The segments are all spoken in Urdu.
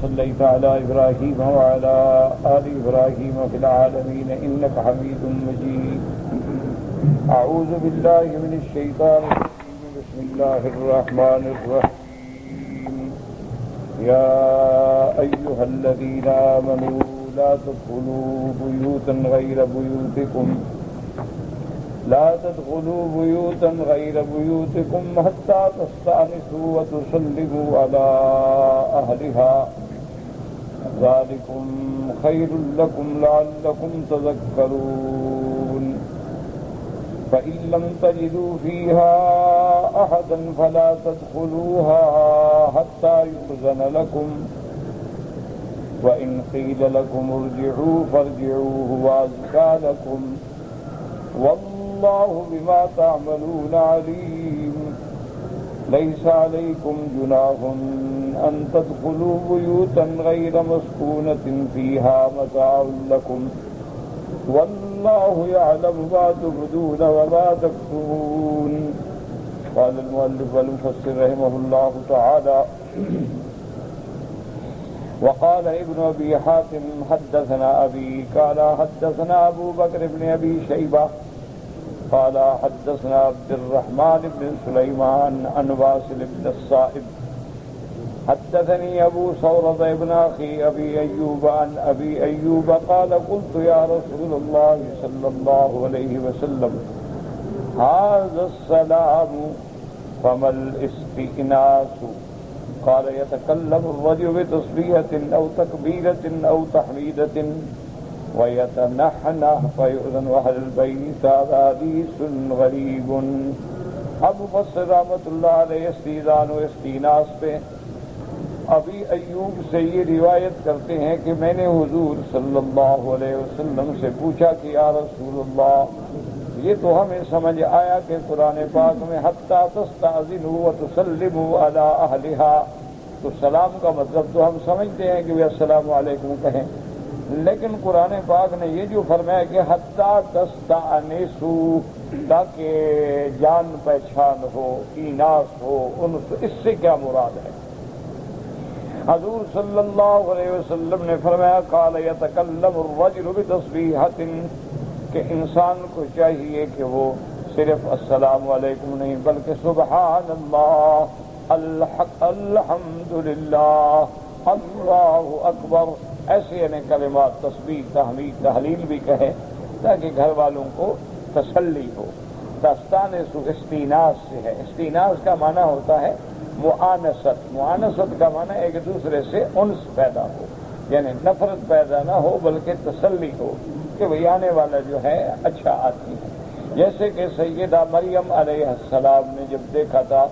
صليت على إبراهيم وعلى آل إبراهيم في العالمين إنك حميد مجيد. أعوذ بالله من الشيطان الرجيم. بسم الله الرحمن الرحيم. يا أيها الذين آمنوا لا تدخلوا بيوتا غير بيوتكم حتى تستأنسوا وتسلموا على أهلها ذلكم خير لكم لعلكم تذكرون. فإن لم تجدوا فيها أحدا فلا تدخلوها حتى يؤذن لكم وإن قيل لكم ارجعوا فارجعوا هو أزكى لكم والله بما تعملون عليم. ليس عليكم جناح أن تدخلوا بيوتا غير مسكونة فيها متاع لكم والله يعلم ما تبدون وما تكتمون. قال المؤلف والمفسر رحمه الله تعالى: وقال ابن أبي حاتم حدثنا أبي قال حدثنا أبو بكر بن أبي شيبة قال حدثنا عبد الرحمن بن سليمان عن واصل بن الصائب حدثني أبو ثورة بن أخي أبي أيوب عن أبي أيوب قال قلت يا رسول الله صلى الله عليه وسلم هذا السلام فما الاستئناس؟ قال يتكلم الرجل بتصبيحة أو تكبيرة أو تحميدة ويتنحنح فيؤذن أهل البيت. هذا حديث غريب. ابو بصر رحمۃ اللہ علیہ استئذان و استئناس پہ ابی ایوب سے یہ روایت کرتے ہیں کہ میں نے حضور صلی اللہ علیہ وسلم سے پوچھا کہ یا رسول اللہ، یہ تو ہمیں سمجھ آیا کہ قرآن پاک میں حتی تستأذنوا وتسلموا علی اہلہا، تو سلام کا مطلب تو ہم سمجھتے ہیں کہ السلام علیکم کہیں، لیکن قرآن پاک نے یہ جو فرمایا کہ حتی تستأنسوا، تاکہ جان پہچان ہو، ایناس ہو، انس، اس سے کیا مراد ہے؟ حضور صلی اللہ علیہ وسلم نے فرمایا قال یتکلم الرجل بتصبیحۃ، کہ انسان کو چاہیے کہ وہ صرف السلام علیکم نہیں بلکہ سبحان اللہ، الحمد للہ، اللہ اکبر، ایسے یعنی کلمات تسبیح، تحمید، تحلیل بھی کہے تاکہ گھر والوں کو تسلی ہو. تستانس استئناس سے ہے. استئناس کا معنی ہوتا ہے معانست. معانست کا معنی ایک دوسرے سے انس پیدا ہو، یعنی نفرت پیدا نہ ہو بلکہ تسلی ہو کہ وہی آنے والا جو ہے اچھا آدمی ہے. جیسے کہ سیدہ مریم علیہ السلام نے جب دیکھا تھا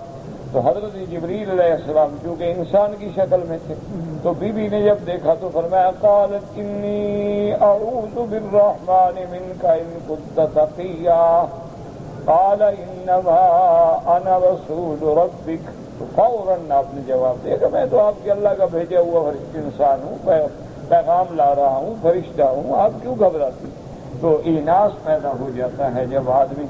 تو حضرت جبریل علیہ السلام چونکہ انسان کی شکل میں تھے تو بی بی نے جب دیکھا تو فرمایا قالت انی اعوذ بالرحمن منک ان کنت تقیا قال انما انا رسول ربک. تو فوراً آپ نے جواب دیا کہ میں تو آپ کے اللہ کا بھیجا ہوا انسان ہوں، پیغام لا رہا ہوں، فرشتہ ہوں، آپ کیوں گھبراتی؟ تو ایناس پیدا ہو جاتا ہے جب آدمی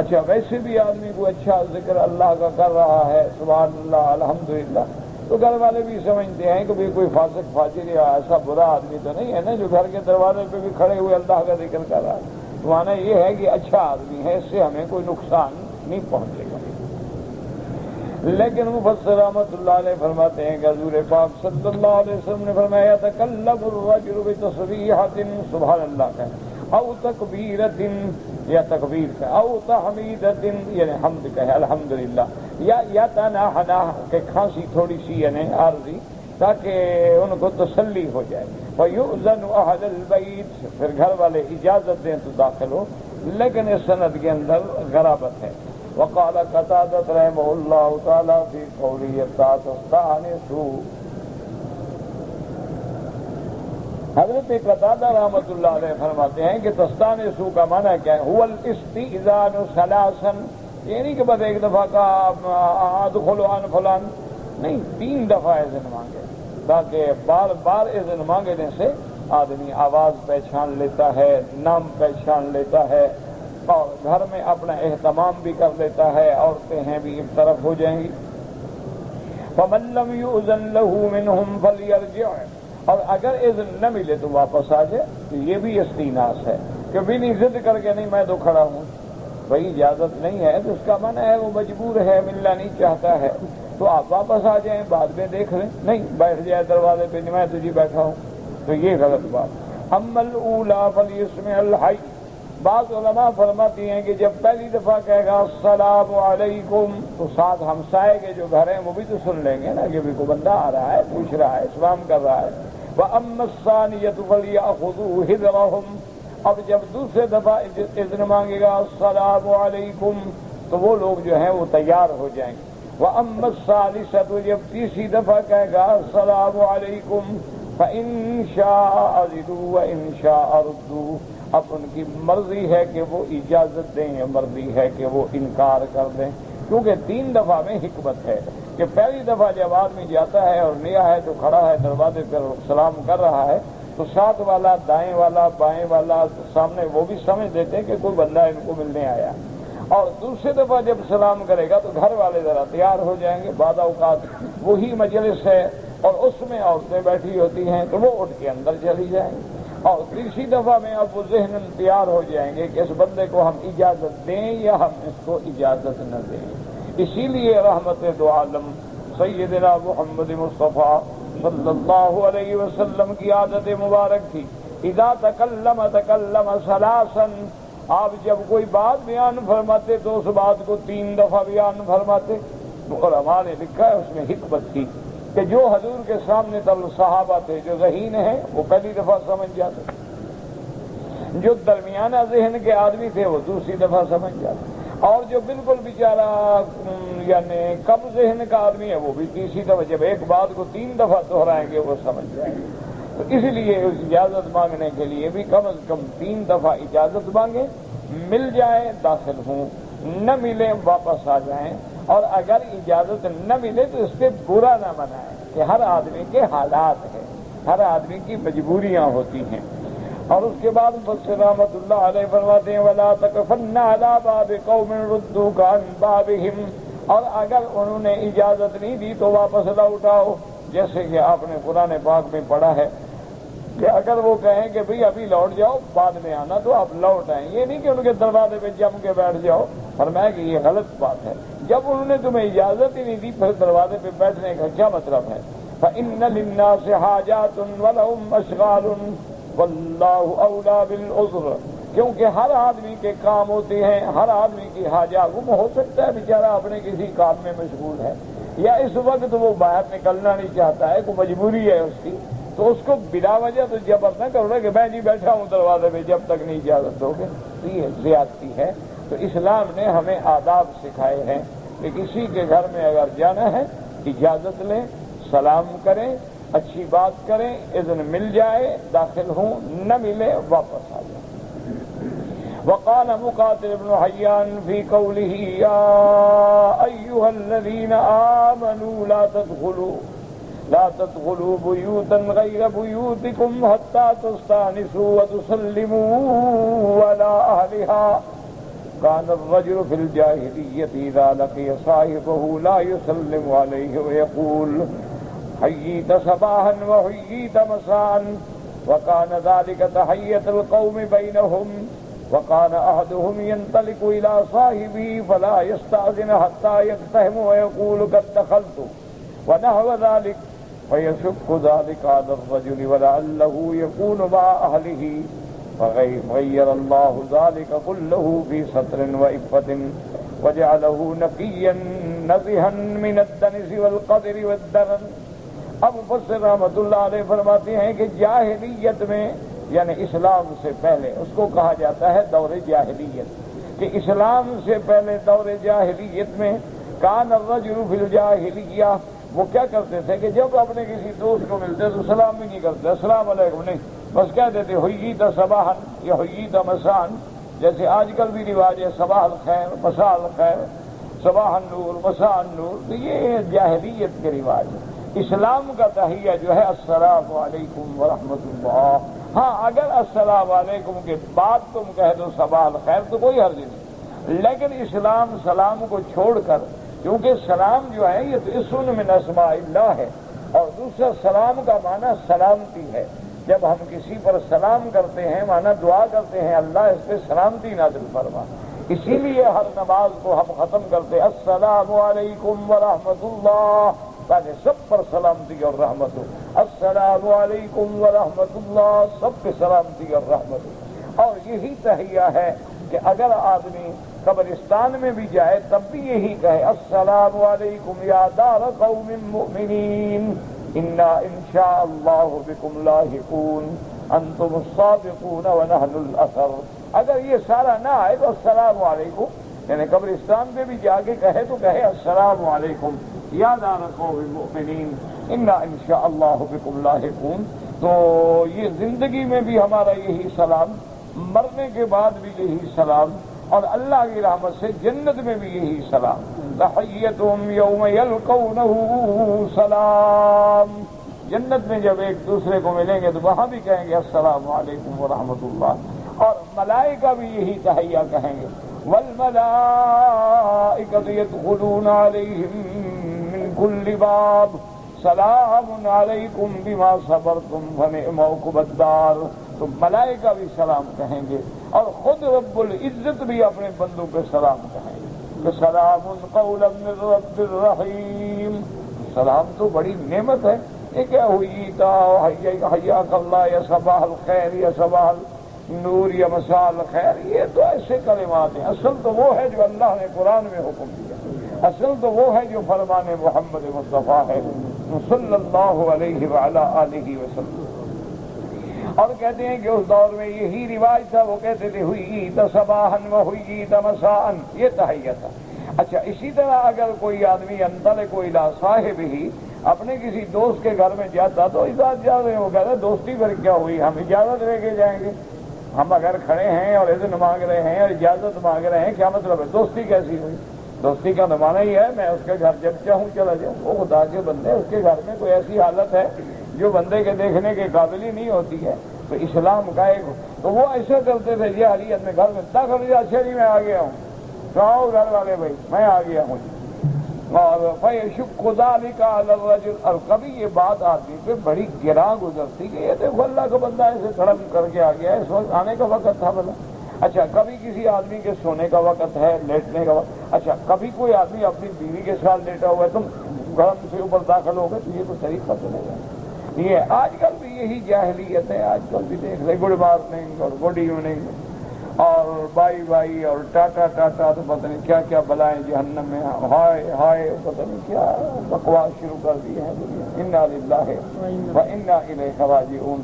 اچھا، ویسے بھی آدمی کو اچھا ذکر اللہ کا کر رہا ہے، سبحان اللہ، الحمدللہ، تو گھر والے بھی سمجھتے ہیں کہ بھی کوئی فاسق فاجر یا ایسا برا آدمی تو نہیں ہے نا جو گھر کے دروازے پہ بھی کھڑے ہوئے اللہ کا ذکر کر رہا ہے. تو معنی یہ ہے کہ اچھا آدمی ہے، اس سے ہمیں کوئی نقصان نہیں پہنچے گا. لیکن مفسر رحمۃ اللہ علیہ فرماتے ہیں کہ حضور پاک صلی اللہ علیہ وسلم نے فرمایا یتکلم الرجل بتصبیحۃ، سبحان اللہ کا، او تکبیرۃ، یا تکبیر کا، او تحمیدۃ، یعنی حمد کا ہے الحمدللہ، یا یتنحنح کہ کھانسی تھوڑی سی یعنی عارضی، تاکہ ان کو تسلی ہو جائے. فیؤذن اہل البیت، پھر گھر والے اجازت دیں تو داخل ہو. لیکن اس سند کے اندر غرابت ہے. وقال قتادہ رحمہ اللہ تعالی فی قوله تستأنسوا، حضرت قتادہ رحمۃ اللہ علیہ فرماتے ہیں کہ تستانسوا کا معنی کیا ہے؟ هو الاستئذان ثلاثا، یعنی کہ بس ایک دفعہ کا ادخل عن فلان نہیں، 3 دفعہ اذن مانگے، تاکہ بار بار اذن مانگنے سے آدمی آواز پہچان لیتا ہے، نام پہچان لیتا ہے، اور گھر میں اپنا اہتمام بھی کر لیتا ہے، عورتیں ہیں بھی ایک طرف ہو جائیں گی. فمن لم يؤذن له منهم فليرجع، اور اگر اذن نہ ملے تو واپس آ جائے۔ تو یہ بھی استیناس ہے کہ بھی نہیں ضد کر کے نہیں میں تو کھڑا ہوں، بھائی اجازت نہیں ہے تو اس کا منع ہے، وہ مجبور ہے، ملنا نہیں چاہتا ہے، تو آپ واپس آ جائیں، بعد میں دیکھ لیں، نہیں بیٹھ جائے دروازے پہ، میں تجھے بیٹھا ہوں، تو یہ غلط بات۔ اما الاولی فلیسمع الحی، بعض علماء فرماتی ہیں کہ جب پہلی دفعہ کہے گا السلام علیکم تو ساتھ ہمسائے کے جو گھر ہیں وہ بھی تو سن لیں گے نا کہ بھی کوئی بندہ آ رہا ہے، پوچھ رہا ہے، اسلام کر رہا ہے۔ وَأَمَّا الثَّانِيَةُ فَلْيَأْخُذُوا حِذْرَهُمْ، اب جب دوسرے دفعہ اذن مانگے گا السلام علیکم تو وہ لوگ جو ہیں وہ تیار ہو جائیں گے۔ وَأَمَّا الثَّالِثَةُ، جب تیسری دفعہ کہے گا السلام علیکم فَإِن شَاءَ أَذِنُوا وَإِن شَاءَ رُدُّوا، اب ان کی مرضی ہے کہ وہ اجازت دیں یا مرضی ہے کہ وہ انکار کر دیں، کیونکہ 3 دفعہ میں حکمت ہے کہ پہلی دفعہ جب آدمی جاتا ہے اور نیا ہے تو کھڑا ہے دروازے پر سلام کر رہا ہے تو ساتھ والا، دائیں والا، بائیں والا، سامنے وہ بھی سمجھ دیتے کہ کوئی بندہ ان کو ملنے آیا، اور دوسری دفعہ جب سلام کرے گا تو گھر والے ذرا تیار ہو جائیں گے، بعض اوقات وہی مجلس ہے اور اس میں عورتیں بیٹھی ہوتی ہیں تو وہ اٹھ کے اندر چلی جائیں گی، اور تیسری دفعہ میں اب وہ ذہن تیار ہو جائیں گے کہ اس بندے کو ہم اجازت دیں یا ہم اس کو اجازت نہ دیں۔ اسی لیے رحمت دو عالم سیدنا محمد مصطفیٰ صلی اللہ علیہ وسلم کی عادت مبارک تھی، اذا تکلم ثلاثا، آپ جب کوئی بات بیان فرماتے تو اس بات کو 3 دفعہ بیان فرماتے۔ علماء نے لکھا ہے اس میں حکمت تھی کہ جو حضور کے سامنے تب صحابہ تھے جو ذہین ہیں وہ پہلی دفعہ سمجھ جاتے، جو درمیانہ ذہن کے آدمی تھے وہ دوسری دفعہ سمجھ جاتے، اور جو بالکل بیچارہ یعنی کم ذہن کا آدمی ہے وہ بھی تیسری دفعہ، جب ایک بات کو 3 دفعہ دہرائیں گے وہ سمجھ جائیں گے۔ تو اس لیے اس اجازت مانگنے کے لیے بھی کم از کم 3 دفعہ اجازت مانگیں، مل جائے داخل ہوں، نہ ملے واپس آ جائیں، اور اگر اجازت نہ ملے تو اس سے برا نہ منائیں کہ ہر آدمی کے حالات ہیں، ہر آدمی کی مجبوریاں ہوتی ہیں۔ اور اس کے بعد مفسر رحمۃ اللہ علیہ فرماتے ہیں وَلَا تَكْفَنَّ عَلَىٰ بَابِ قَوْمٍ رُدُّوكَ عَنْ بَابِهِمْ، اور اگر انہوں نے اجازت نہیں دی تو واپس لوٹاؤ، جیسے کہ آپ نے قرآن پاک میں پڑھا ہے کہ اگر وہ کہیں کہ بھئی ابھی لوٹ جاؤ بعد میں آنا تو آپ لوٹ آئیں، یہ نہیں کہ ان کے دروازے پہ جم کے بیٹھ جاؤ، فرمایا کہ یہ غلط بات ہے۔ جب انہوں نے تمہیں اجازت ہی نہیں دی پھر دروازے پہ بیٹھنے کا کیا مطلب ہے؟ فَإِنَّ لِلنَّاسِ حَاجَاتٌ وَلَهُمْ أَشْغَالٌ وَاللَّهُ أَوْلَىٰ بِالْعُذْرِ، کیونکہ ہر آدمی کے کام ہوتے ہیں، ہر آدمی کی حاجات، وہ ہو سکتا ہے بیچارہ اپنے کسی کام میں مشغول ہے یا اس وقت وہ باہر نکلنا نہیں چاہتا ہے، کوئی مجبوری ہے اس کی، تو اس کو بلا وجہ تو جبر نہ کرو کہ میں جی بیٹھا ہوں دروازے میں جب تک نہیں اجازت دو گے، تو یہ زیادتی ہے۔ تو اسلام نے ہمیں آداب سکھائے ہیں کہ کسی کے گھر میں اگر جانا ہے اجازت لیں، سلام کریں، اچھی بات کریں، اذن مل جائے داخل ہوں، نہ ملے واپس آ جائیں۔ وقال مقاتل بن حيان في قوله يا أيها الذين آمنوا لا تدخلوا بيوتا غير بيوتكم حتى تستأنسوا وتسلموا على أهلها، كان الرجل في الجاهلية إذا لقي صاحبه لا يسلم عليه ويقول حييت صباحا وحييت مساء، وكان ذلك تحية القوم بينهم، وكان أحدهم ينطلق إلى صاحبه فلا يستأذن حتى يقتحم ويقول قد دخلت ونحو ذلك، فيشق ذلك على الرجل ولعله يكون مع أهله، فغير الله ذلك كله في ستر وعفة وجعله نقيا نزها من الدنس والقدر والدرن۔ اب مفسر رحمۃ اللہ علیہ فرماتے ہیں کہ جاہلیت میں یعنی اسلام سے پہلے اس کو کہا جاتا ہے دور جاہلیت، کہ اسلام سے پہلے دور جاہلیت میں کان الرجل فی الجاہلیہ، وہ کیا کرتے تھے کہ جب اپنے کسی دوست کو ملتے تو سلام بھی نہیں کرتے، السلام علیکم نہیں، بس کہہ دیتے حییت صباحا یا حییت مساء، جیسے آج کل بھی رواج ہے صباح الخیر مساء الخیر، صباح النور مساء النور، تو یہ جاہلیت کے رواج ہے۔ اسلام کا تحیہ جو ہے السلام علیکم ورحمۃ اللہ، ہاں اگر السلام علیکم کے بعد تم کہہ دو صباح الخیر تو کوئی حرج نہیں، لیکن اسلام سلام کو چھوڑ کر کیونکہ سلام جو ہے یہ تو اسم من اسماء اللہ ہے، اور دوسرا سلام کا معنی سلامتی ہے۔ جب ہم کسی پر سلام کرتے ہیں معنی دعا کرتے ہیں اللہ اس پہ سلامتی نازل فرما۔ اسی لیے ہر نماز کو ہم ختم کرتے السلام علیکم ورحمۃ اللہ، تاکہ سب پر سلامتی اور رحمت ہو۔ السلام علیکم ورحمۃ اللہ، سب پہ سلامتی اور رحمت ہو۔ اور یہی تحیہ ہے کہ اگر آدمی قبرستان میں بھی جائے تب بھی یہی کہے السلام علیکم یا دار قوم مؤمنین انا انشاء اللہ بکم لاحقون انتم السابقون ونحن الاثر۔ اگر یہ سارا نہ آئے تو السلام علیکم، یعنی قبرستان پہ بھی جا کے کہے تو کہے السلام علیکم یا دار قوم مؤمنین انا انشاء اللہ بکم لاحقون۔ تو یہ زندگی میں بھی ہمارا یہی سلام، مرنے کے بعد بھی یہی سلام، اور اللہ کی رحمت سے جنت میں بھی یہی سلام۔ تحیتہم یوم یلقونہ سلام، جنت میں جب ایک دوسرے کو ملیں گے تو وہاں بھی کہیں گے السلام علیکم ورحمۃ اللہ، اور ملائکہ بھی یہی تحیہ کہیں گے والملائکۃ یدخلون علیہم من کل باب سلام علیکم بما صبرتم فنعم عقبی الدار۔ تو ملائکہ بھی سلام کہیں گے، اور خود رب العزت بھی اپنے بندوں پہ سلام کہیں گے کہ سلام قولا من رب الرحیم۔ سلام تو بڑی نعمت ہے، یہ کیا ہوئی تا حیاک اللہ یا صباح الخیر یا صباح النور یا مساء الخیر، یہ تو ایسے کلمات ہیں۔ اصل تو وہ ہے جو اللہ نے قرآن میں حکم دیا، اصل تو وہ ہے جو فرمان محمد مصطفیٰ ہے صلی اللہ علیہ وعلی آلہ وسلم۔ اور کہتے ہیں کہ اس دور میں یہی رواج تھا، وہ کہتے تھے ہوئی تا صباحن و ہوئی تا مساءن، یہ تحیہ تھا۔ اچھا اسی طرح اگر کوئی آدمی انطلق الی صاحب ہی اپنے کسی دوست کے گھر میں جاتا تو اجازت جا رہے، وہ کہتا ہے دوستی پر کیا ہوئی، ہم اجازت لے کے جائیں گے، ہم اگر کھڑے ہیں اور اذن مانگ رہے ہیں اور اجازت مانگ رہے ہیں، کیا مطلب ہے؟ دوستی کیسی ہوئی؟ دوستی کا زمانہ ہی ہے میں اس کے گھر جب چاہوں چلا جاؤں۔ وہ خدا کے بندے، اس کے گھر میں کوئی ایسی حالت ہے جو بندے کے دیکھنے کے قابل ہی نہیں ہوتی ہے، تو اسلام کا ایک تو وہ ایسا کرتے تھے یہ علی اپنے گھر میں داخل ہوا، اچھا جی میں آ گیا ہوں، تو آؤ گھر والے بھائی میں آ گیا ہوں، اور فیشق ذلک علی الرجل۔ اور کبھی یہ بات آتی پہ بڑی گراں گزرتی کہ یہ دیکھو اللہ کا بندہ ایسے سڑک کر کے آ گیا، اس وقت آنے کا وقت تھا بلا۔ اچھا کبھی کسی آدمی کے سونے کا وقت ہے، لیٹنے کا وقت، اچھا کبھی کوئی آدمی اپنی بیوی کے ساتھ لیٹا ہوا ہے، تم گھر سے اوپر داخل ہو گئے، تو یہ تو طریقہ چلے گا۔ یہ آج کل بھی یہی جاہلیت ہے، آج کل بھی دیکھ لیں گڈ مارننگ اور گڈ ایوننگ اور بائی بائی اور ٹاٹا ٹاٹا، تو پتہ نہیں کیا کیا بلائیں جہنم میں، ہائے ہائے پتہ نہیں کیا بکواس شروع کر دی ہے دنیا۔ انا للہ و انا الیہ راجعون۔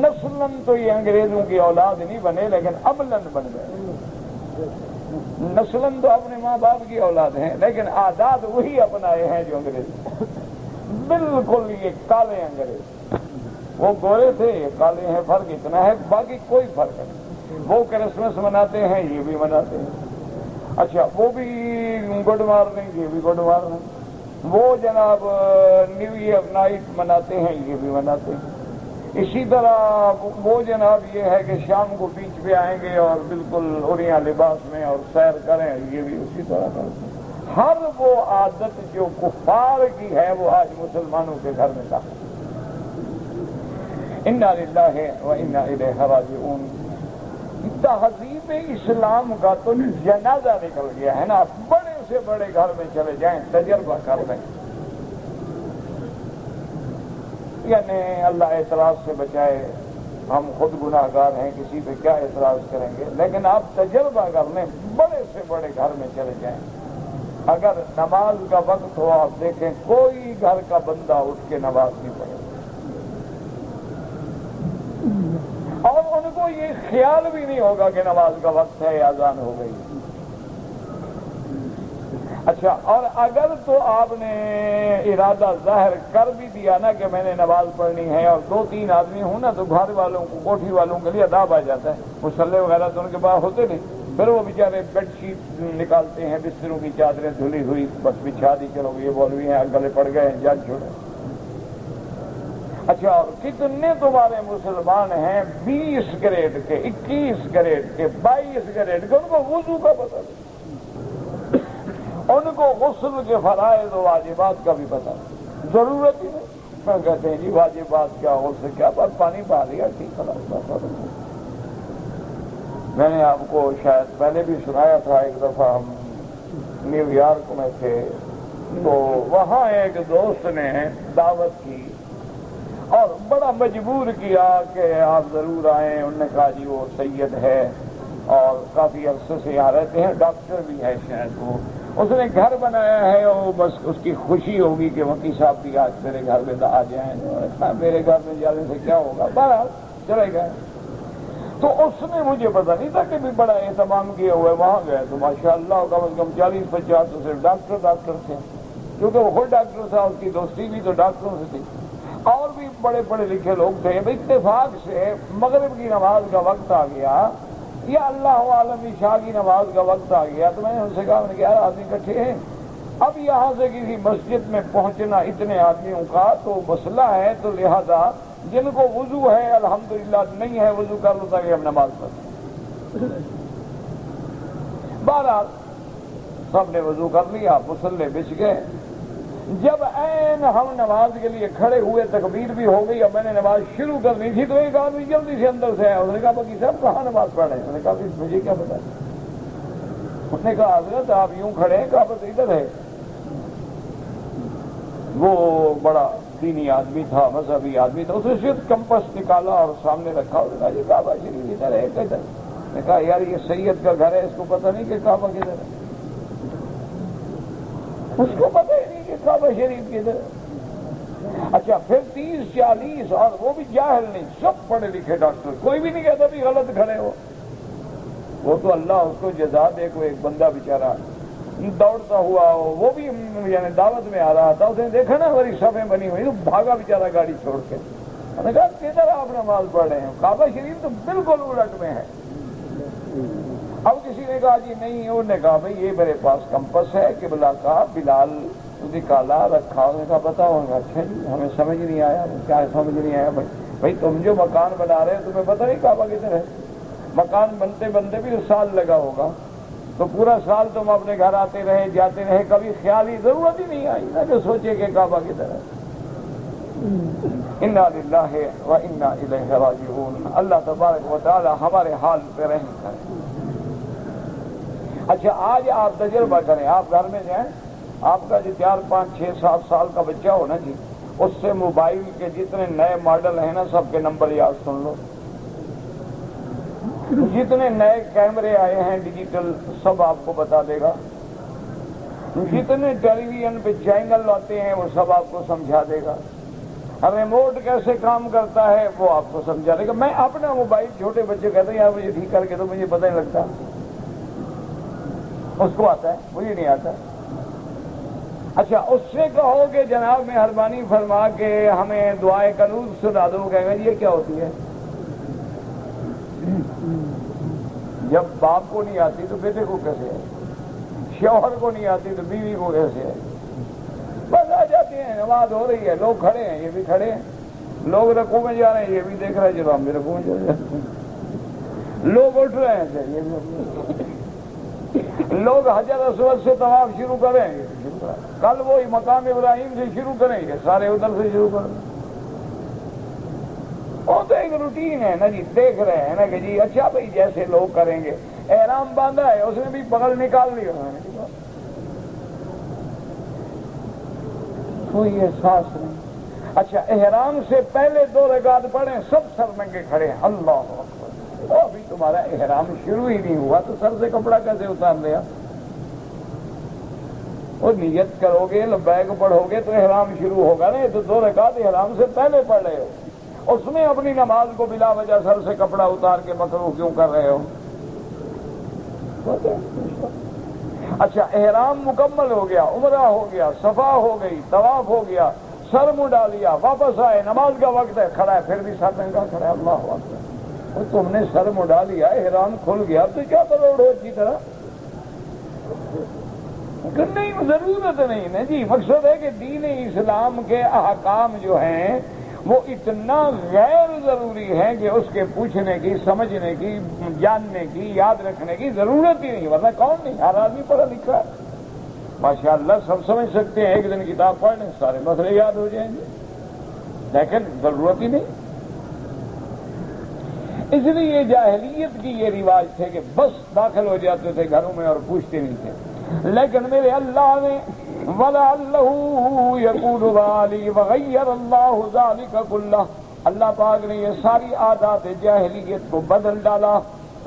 نسلاً تو یہ انگریزوں کی اولاد نہیں بنے لیکن عملاً بن گئے۔ نسلاً تو اپنے ماں باپ کی اولاد ہیں لیکن عادات وہی اپنائے ہیں جو انگریز، بالکل یہ کالے انگریز، وہ گورے تھے یہ کالے ہیں، فرق اتنا ہے، باقی کوئی فرق نہیں۔ وہ کرسمس مناتے ہیں یہ بھی مناتے ہیں، اچھا وہ بھی گڈ مارننگ یہ بھی گڈ مارننگ، وہ جناب نیو ایئر نائٹ مناتے ہیں یہ بھی مناتے ہیں، اسی طرح وہ جناب یہ ہے کہ شام کو بیچ پہ آئیں گے اور بالکل اوریاں لباس میں اور سیر کریں، یہ بھی اسی طرح کرتے ہیں۔ ہر وہ عادت جو کفار کی ہے وہ آج مسلمانوں کے گھر میں داخل۔ انا للہ و انا الیہ راجعون۔ تہذیب اسلام کا تو جنازہ نکل گیا ہے نا، بڑے سے بڑے گھر میں چلے جائیں تجربہ کر لیں، یعنی اللہ اعتراض سے بچائے، ہم خود گناہ گار ہیں کسی پہ کیا اعتراض کریں گے، لیکن آپ تجربہ کر لیں بڑے سے بڑے گھر میں چلے جائیں، اگر نماز کا وقت ہو آپ دیکھیں کوئی گھر کا بندہ اٹھ کے نماز نہیں پڑھے، اور ان کو یہ خیال بھی نہیں ہوگا کہ نماز کا وقت ہے اذان ہو گئی۔ اچھا اور اگر تو آپ نے ارادہ ظاہر کر بھی دیا نا کہ میں نے نماز پڑھنی ہے اور دو تین آدمی ہوں نا، تو گھر والوں کو کوٹھی والوں کے لیے عذاب آ جاتا ہے، مسلح وغیرہ تو ان کے پاس ہوتے نہیں، پھر وہ بیچارے بیڈ شیٹ نکالتے ہیں، بستروں کی چادریں دھلی ہوئی بس بچھا دی، چلو یہ مولوی ہیں گلے پڑ گئے ہیں جان چھوڑے۔ اچھا اور کتنے تمہارے مسلمان ہیں 20 گریڈ کے، 21 گریڈ کے، 22 گریڈ کے، ان کو وضو کا پتہ نہیں، ان کو غسل کے فرائض و واجبات کا بھی پتہ نہیں، ضرورت ہی نہیں۔ کہتے ہیں جی واجبات کیا، غسل کیا، بس پانی پا لیا ٹھیک ہے۔ میں نے آپ کو شاید پہلے بھی سنایا تھا، ایک دفعہ ہم نیو یارک میں تھے تو وہاں ایک دوست نے دعوت کی اور بڑا مجبور کیا کہ آپ ضرور آئیں۔ انہوں نے کہا جی وہ سید ہے اور کافی عرصے سے یہاں رہتے ہیں، ڈاکٹر بھی ہے شاید، وہ اس نے گھر بنایا ہے اور بس اس کی خوشی ہوگی کہ وکیل صاحب بھی آج میرے گھر میں آ جائیں۔ میرے گھر میں جانے سے کیا ہوگا، بہرحال چلے گئے۔ تو اس نے مجھے پتا نہیں تھا کہ بھی بڑا اہتمام کیا ہوا ہے، وہاں گئے تو ماشاءاللہ کم از کم 40-50 تو صرف ڈاکٹر تھے، کیونکہ وہ خود ڈاکٹر تھا، اس کی دوستی بھی تو ڈاکٹروں سے تھی، اور بھی بڑے پڑھے لکھے لوگ تھے۔ اتفاق سے مغرب کی نماز کا وقت آ گیا یا اللہ عالم عشاء کی نماز کا وقت آ گیا تو میں نے ان سے کہا، میں نے کہا یار آدمی اکٹھے ہیں، اب یہاں سے کسی مسجد میں پہنچنا اتنے آدمیوں کا تو مسئلہ ہے، تو لہذا جن کو وضو ہے الحمدللہ، نہیں ہے وضو کر لو تاکہ ہم نماز پڑھیں۔ بہرحال سب نے وضو کر لیا، مصلے بچ گئے۔ جب عین ہم نماز کے لیے کھڑے ہوئے، تکبیر بھی ہو گئی، اب میں نے نماز شروع کرنی تھی تو ایک آدمی جلدی سے اندر سے آیا، اس نے کہا باقی صاحب کہاں نماز پڑھ رہے ہیں؟ میں نے کہا مجھے کیا پتا۔ اس نے کہا حضرت آپ یوں کھڑے ہیں، کہا بس ادھر ہے۔ وہ بڑا دینی آدمی تھا، مذہبی آدمی تھا، اس نے صرف کمپس نکالا اور سامنے رکھا، اس نے کہا جی کعبہ شریف ادھر ہے کدھر؟ میں نے کہا یار یہ سید کا گھر ہے، اس کو پتہ نہیں کہ کعبہ کدھر ہے، اس کو پتہ ہی نہیں کہ کعبہ شریف کدھر ہے۔ اچھا پھر 30-40 اور وہ بھی جاہل نہیں، سب پڑھے لکھے ڈاکٹر، کوئی بھی نہیں کہتا بھی غلط کھڑے ہو۔ وہ تو اللہ اس کو جزا دے، کوئی ایک بندہ بیچارہ دوڑتا ہوا وہ بھی یعنی دعوت میں آ رہا تھا، اس نے دیکھا نا ہماری صفیں بنی ہوئی تو بھاگا بیچارہ گاڑی چھوڑ کے۔ میں نے کہا کدھر آپ نماز پڑھ رہے ہیں؟ کعبہ شریف تو بالکل الٹ میں ہے۔ اب کسی نے کہا جی نہیں، انہوں نے کہا بھائی یہ میرے پاس کمپس ہے قبلہ کا، بلال نکالا رکھا، انہوں نے کہا بتاؤ۔ اچھا جی ہمیں سمجھ نہیں آیا۔ کیا سمجھ نہیں آیا بھائی تم جو مکان بنا رہے ہو تمہیں پتہ نہیں کعبہ کدھر ہے؟ مکان بنتے بنتے بھی سال لگا ہوگا، تو پورا سال تم اپنے گھر آتے رہے جاتے رہے، کبھی خیال ہی ضرورت ہی نہیں آئی نا جو سوچے کہ کعبہ کدھر ہے۔ انا للہ و انا الیہ راجعون۔ اللہ تبارک و تعالی ہمارے حال پہ رحم کرے۔ اچھا آج آپ تجربہ کریں، آپ گھر میں جائیں، آپ کا جو 4-5-6-7 سال کا بچہ ہو نا جی، اس سے موبائل کے جتنے نئے ماڈل ہیں نا سب کے نمبر یاد سن لو، جتنے نئے کیمرے آئے ہیں ڈیجیٹل سب آپ کو بتا دے گا، جتنے ٹیلی ویژن پہ چینل آتے ہیں وہ سب آپ کو سمجھا دے گا، ریموٹ کیسے کام کرتا ہے وہ آپ کو سمجھا دے گا۔ میں اپنا موبائل چھوٹے بچے کہتے ہیں یار مجھے ٹھیک کر کے تو مجھے پتہ نہیں لگتا، اس کو آتا ہے مجھے نہیں آتا۔ اچھا اس سے کہو کہ جناب مہربانی فرما کے ہمیں دعائے قنوت سنا دو، کہے گا یہ کیا ہوتی ہے؟ جب باپ کو نہیں آتی تو بیٹے کو کیسے ہے، شوہر کو نہیں آتی تو بیوی کو کیسے ہے؟ بس آ جاتے ہیں، نماز ہو رہی ہے، لوگ کھڑے ہیں یہ بھی کھڑے ہیں، لوگ رکوع میں جا رہے ہیں یہ بھی دیکھ رہے ہیں، چلو ہم بھی رکوع میں چلے جاتے ہیں، لوگ اٹھ رہے ہیں یہ بھی، لوگ حجر اسود سے طواف شروع کریں گے، کل وہی مقام ابراہیم سے شروع کریں گے، سارے ادھر سے شروع کریں گے۔ وہ تو ایک روٹین ہے نا جی، دیکھ رہے ہیں نا کہ جی اچھا بھائی جیسے لوگ کریں گے۔ احرام باندھا ہے اس نے بھی بغل نکال لی، کوئی احساس نہیں۔ اچھا احرام سے پہلے 2 رکعت پڑھیں، سب سر ننگے کھڑے ہیں، اللہ اکبر۔ وہ ابھی تمہارا احرام شروع ہی نہیں ہوا تو سر سے کپڑا کیسے اتار لیا؟ وہ نیت کرو گے لبیک پڑھو گے تو احرام شروع ہوگا نا، تو 2 رکعت احرام سے پہلے پڑھ رہے ہو، اس میں اپنی نماز کو بلا وجہ سر سے کپڑا اتار کے مکروہ کیوں کر رہے ہو؟ اچھا احرام مکمل ہو گیا، عمرہ ہو گیا، صفا ہو گئی، طواف ہو گیا، سر منڈا لیا، واپس آئے، نماز کا وقت ہے، کھڑا ہے پھر بھی سر ننگا کھڑا ہے، اللہ اکبر۔ تم نے سر منڈا لیا، احرام کھل گیا تو کیا کروڑ ہو اچھی طرح؟ نہیں ضرورت نہیں نا جی، مقصد ہے کہ دین اسلام کے احکام جو ہیں وہ اتنا غیر ضروری ہے کہ اس کے پوچھنے کی، سمجھنے کی، جاننے کی، یاد رکھنے کی ضرورت ہی نہیں، ورنہ کون نہیں، ہر آدمی پڑھا لکھا ہے۔ ماشاءاللہ سب سمجھ سکتے ہیں، ایک دن کتاب پڑھ لیں سارے مسئلے یاد ہو جائیں گے، لیکن ضرورت ہی نہیں۔ اس لیے جاہلیت کی یہ رواج تھے کہ بس داخل ہو جاتے تھے گھروں میں اور پوچھتے نہیں تھے، لیکن میرے اللہ نے وَلَعَلَّهُ يَكُونُ غَالِي وَغَيَّرَ اللَّهُ ذَلِكَ كُلَّهُ، اللہ پاک نے یہ ساری عادات جاہلیت کو بدل ڈالا۔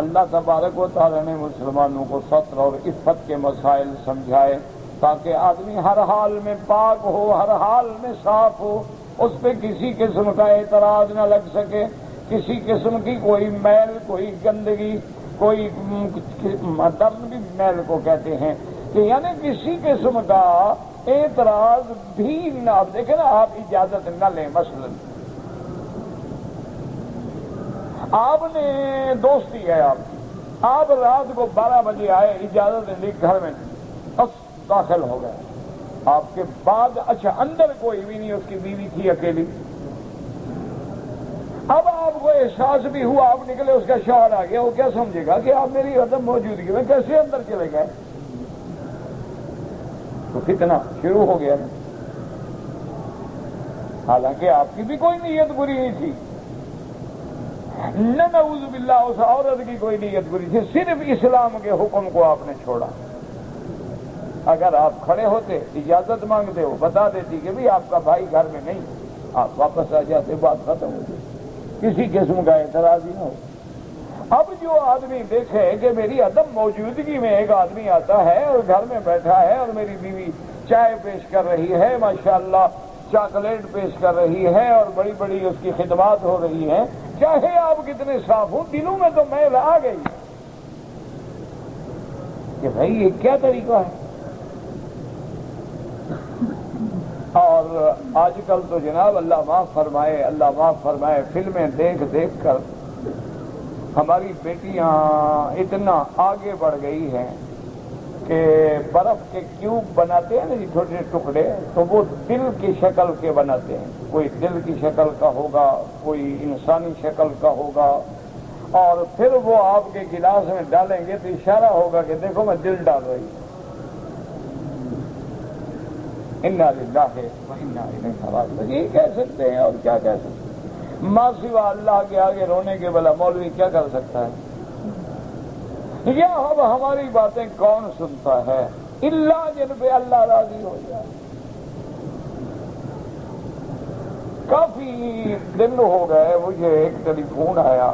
اللہ تبارک و تعالی نے مسلمانوں کو ستر اور عفت کے مسائل سمجھائے تاکہ آدمی ہر حال میں پاک ہو، ہر حال میں صاف ہو، اس پہ کسی قسم کا اعتراض نہ لگ سکے، کسی قسم کی کوئی میل، کوئی گندگی، کوئی درد بھی میل کو کہتے ہیں کہ یعنی کسی قسم کا اعتراض بھی نہ۔ آپ دیکھیں نا، آپ اجازت نہ لیں، مثلا آپ نے دوستی ہے آپ رات کو 12 بجے آئے، اجازت لی گھر میں بس داخل ہو گئے، آپ کے بعد اچھا اندر کوئی بھی نہیں، اس کی بیوی تھی اکیلی، اب آپ کو احساس بھی ہوا، آپ نکلے، اس کا شوہر آ گیا، وہ کیا سمجھے گا کہ آپ میری عدم موجودگی میں کیسے اندر چلے گئے؟ تو فتنہ شروع ہو گیا، حالانکہ آپ کی بھی کوئی نیت بری نہیں تھی، نہ نعوذ باللہ اس عورت کی کوئی نیت بری تھی، صرف اسلام کے حکم کو آپ نے چھوڑا۔ اگر آپ کھڑے ہوتے، اجازت مانگتے ہو، بتا دیتی کہ بھی آپ کا بھائی گھر میں نہیں، آپ واپس آ جاتے، بات ختم ہوتی، کسی قسم کا اعتراض ہی نہ ہو۔ اب جو آدمی دیکھے کہ میری عدم موجودگی میں ایک آدمی آتا ہے اور گھر میں بیٹھا ہے اور میری بیوی چائے پیش کر رہی ہے، ماشاءاللہ چاکلیٹ پیش کر رہی ہے اور بڑی بڑی اس کی خدمات ہو رہی ہیں، چاہے آپ کتنے صاف ہوں، دلوں میں تو میل آ گئی کہ بھائی یہ کیا طریقہ ہے۔ اور آج کل تو جناب اللہ معاف فرمائے، اللہ معاف فرمائے، فلمیں دیکھ دیکھ کر ہماری بیٹیاں اتنا آگے بڑھ گئی ہیں کہ برف کے کیوب بناتے ہیں نا جی، چھوٹے ٹکڑے، تو وہ دل کی شکل کے بناتے ہیں، کوئی دل کی شکل کا ہوگا، کوئی انسانی شکل کا ہوگا، اور پھر وہ آپ کے گلاس میں ڈالیں گے تو اشارہ ہوگا کہ دیکھو میں دل ڈال رہی ہوں۔ انا للہ و انا الیہ راجعون، یہ کہہ سکتے ہیں اور کیا کہہ سکتے ہیں؟ ماں سوا اللہ کے آگے رونے کے بلا مولوی کیا کر سکتا ہے؟ یا اب ہماری باتیں کون سنتا ہے؟ اللہ جن پہ اللہ راضی ہو جائے۔ کافی دن ہو گئے، مجھے ایک ٹیلی فون آیا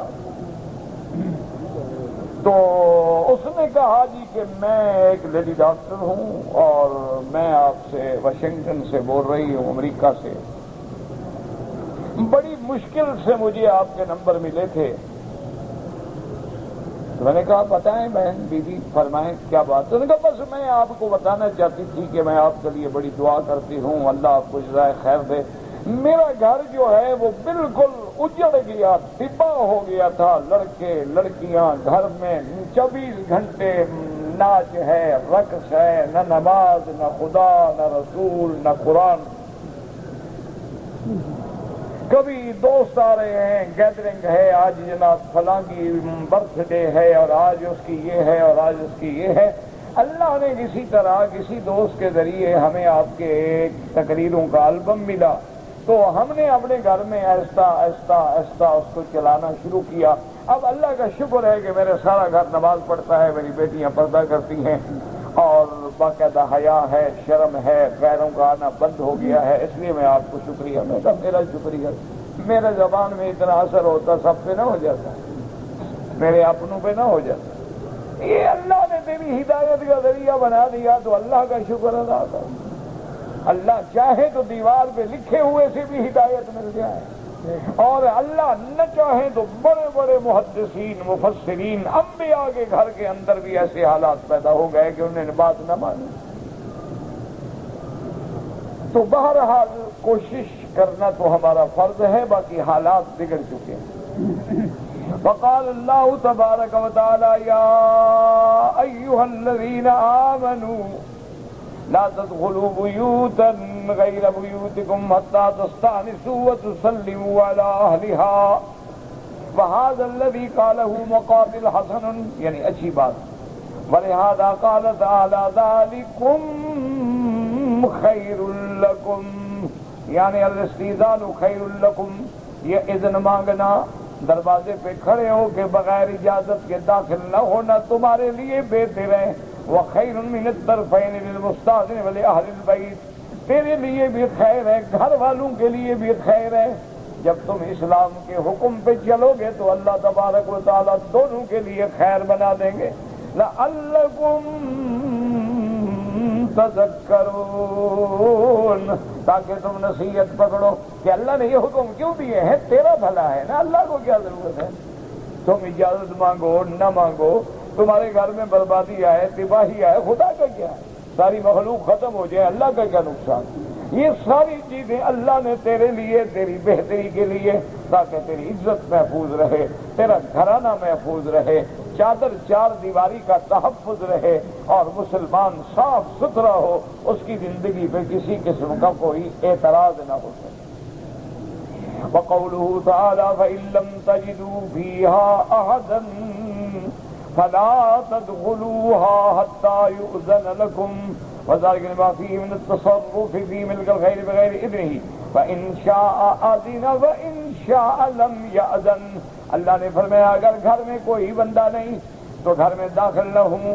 تو اس نے کہا جی کہ میں ایک لیڈی ڈاکٹر ہوں اور میں آپ سے واشنگٹن سے بول رہی ہوں، امریکہ سے، بڑی مشکل سے مجھے آپ کے نمبر ملے تھے۔ تو میں نے کہا بتائیں بہن بیوی، فرمائیں کیا بات؟ تو نے کہا بس میں آپ کو بتانا چاہتی تھی کہ میں آپ کے لیے بڑی دعا کرتی ہوں، اللہ آپ کو جزائے خیر دے۔ میرا گھر جو ہے وہ بالکل اجڑ گیا، تباہ ہو گیا تھا، لڑکے لڑکیاں گھر میں 24 گھنٹے ناچ ہے، رقص ہے، نہ نماز، نہ خدا، نہ رسول، نہ قرآن۔ کبھی دوست آ رہے ہیں، گیدرنگ ہے، آج جناب فلاں کی برتھ ڈے ہے اور آج اس کی یہ ہے اور آج اس کی یہ ہے۔ اللہ نے کسی طرح کسی دوست کے ذریعے ہمیں آپ کے تقریروں کا البم ملا، تو ہم نے اپنے گھر میں آہستہ آہستہ آہستہ اس کو چلانا شروع کیا۔ اب اللہ کا شکر ہے کہ میرے سارا گھر نماز پڑھتا ہے، میری بیٹیاں پردہ کرتی ہیں اور باقاعدہ حیا ہے، شرم ہے، غیروں کا آنا بند ہو گیا ہے، اس لیے میں آپ کو شکریہ، میں کہا میرا شکریہ، میرے زبان میں اتنا اثر ہوتا سب پہ نہ ہو جاتا، میرے اپنوں پہ نہ ہو جاتا۔ یہ اللہ نے تیری ہدایت کا ذریعہ بنا دیا تو اللہ کا شکر ادا کر۔ اللہ چاہے تو دیوار پہ لکھے ہوئے سے بھی ہدایت مل جائے، اور اللہ نہ چاہے تو بڑے بڑے محدثین، مفسرین، انبیاء کے گھر کے اندر بھی ایسے حالات پیدا ہو گئے کہ انہوں نے بات نہ مانی۔ تو بہرحال کوشش کرنا تو ہمارا فرض ہے، باقی حالات بگڑ چکے ہیں۔ وقال اللہ تبارک و تعالی یا ایھا الذین آمنوا لا تدخلوا بیوتا غیر بیوتکم حتی تستأنسوا وتسلموا علی اہلها وهذا الذی قالہ مقاتل حسن، یعنی اچھی بات، ولہذا قال تعالی ذالکم خیر لکم، یعنی الاستئذان خیر لکم، یہ اذن مانگنا، دروازے پہ کھڑے ہو کے بغیر اجازت کے داخل نہ ہونا تمہارے لیے بہتر ہے۔ وخیر من الطرفین للمستأذن ولأہل البیت، تیرے لیے بھی خیر ہے، گھر والوں کے لیے بھی خیر ہے۔ جب تم اسلام کے حکم پہ چلو گے تو اللہ تبارک و تعالیٰ دونوں کے لیے خیر بنا دیں گے۔ لعلکم تذکرون، تاکہ تم نصیحت پکڑو کہ اللہ نے یہ حکم کیوں دیے ہیں، تیرا بھلا ہے نا، اللہ کو کیا ضرورت ہے؟ تم اجازت مانگو نہ مانگو، تمہارے گھر میں بربادی آئے، تباہی آئے، خدا کا کیا ہے؟ ساری مخلوق ختم ہو جائے، اللہ کا کیا نقصان؟ یہ ساری چیزیں اللہ نے تیرے لیے، تیری بہتری کے لیے، تاکہ تیری عزت محفوظ رہے، تیرا گھرانہ محفوظ رہے، چادر چار دیواری کا تحفظ رہے، اور مسلمان صاف ستھرا ہو، اس کی زندگی پہ کسی قسم کا کوئی اعتراض نہ ہو سکے۔ وقوله تعالی فإن لم تجدوا فيها أحدا فلا تدخلوها حتى يؤذن لكم وذلك لما فيه من التصرف في ملك الخير بغير إذنه فإن شاء أذن وإن شاء لم يأذن۔ اللہ نے فرمایا اگر گھر میں کوئی بندہ نہیں تو گھر میں داخل نہ ہوں،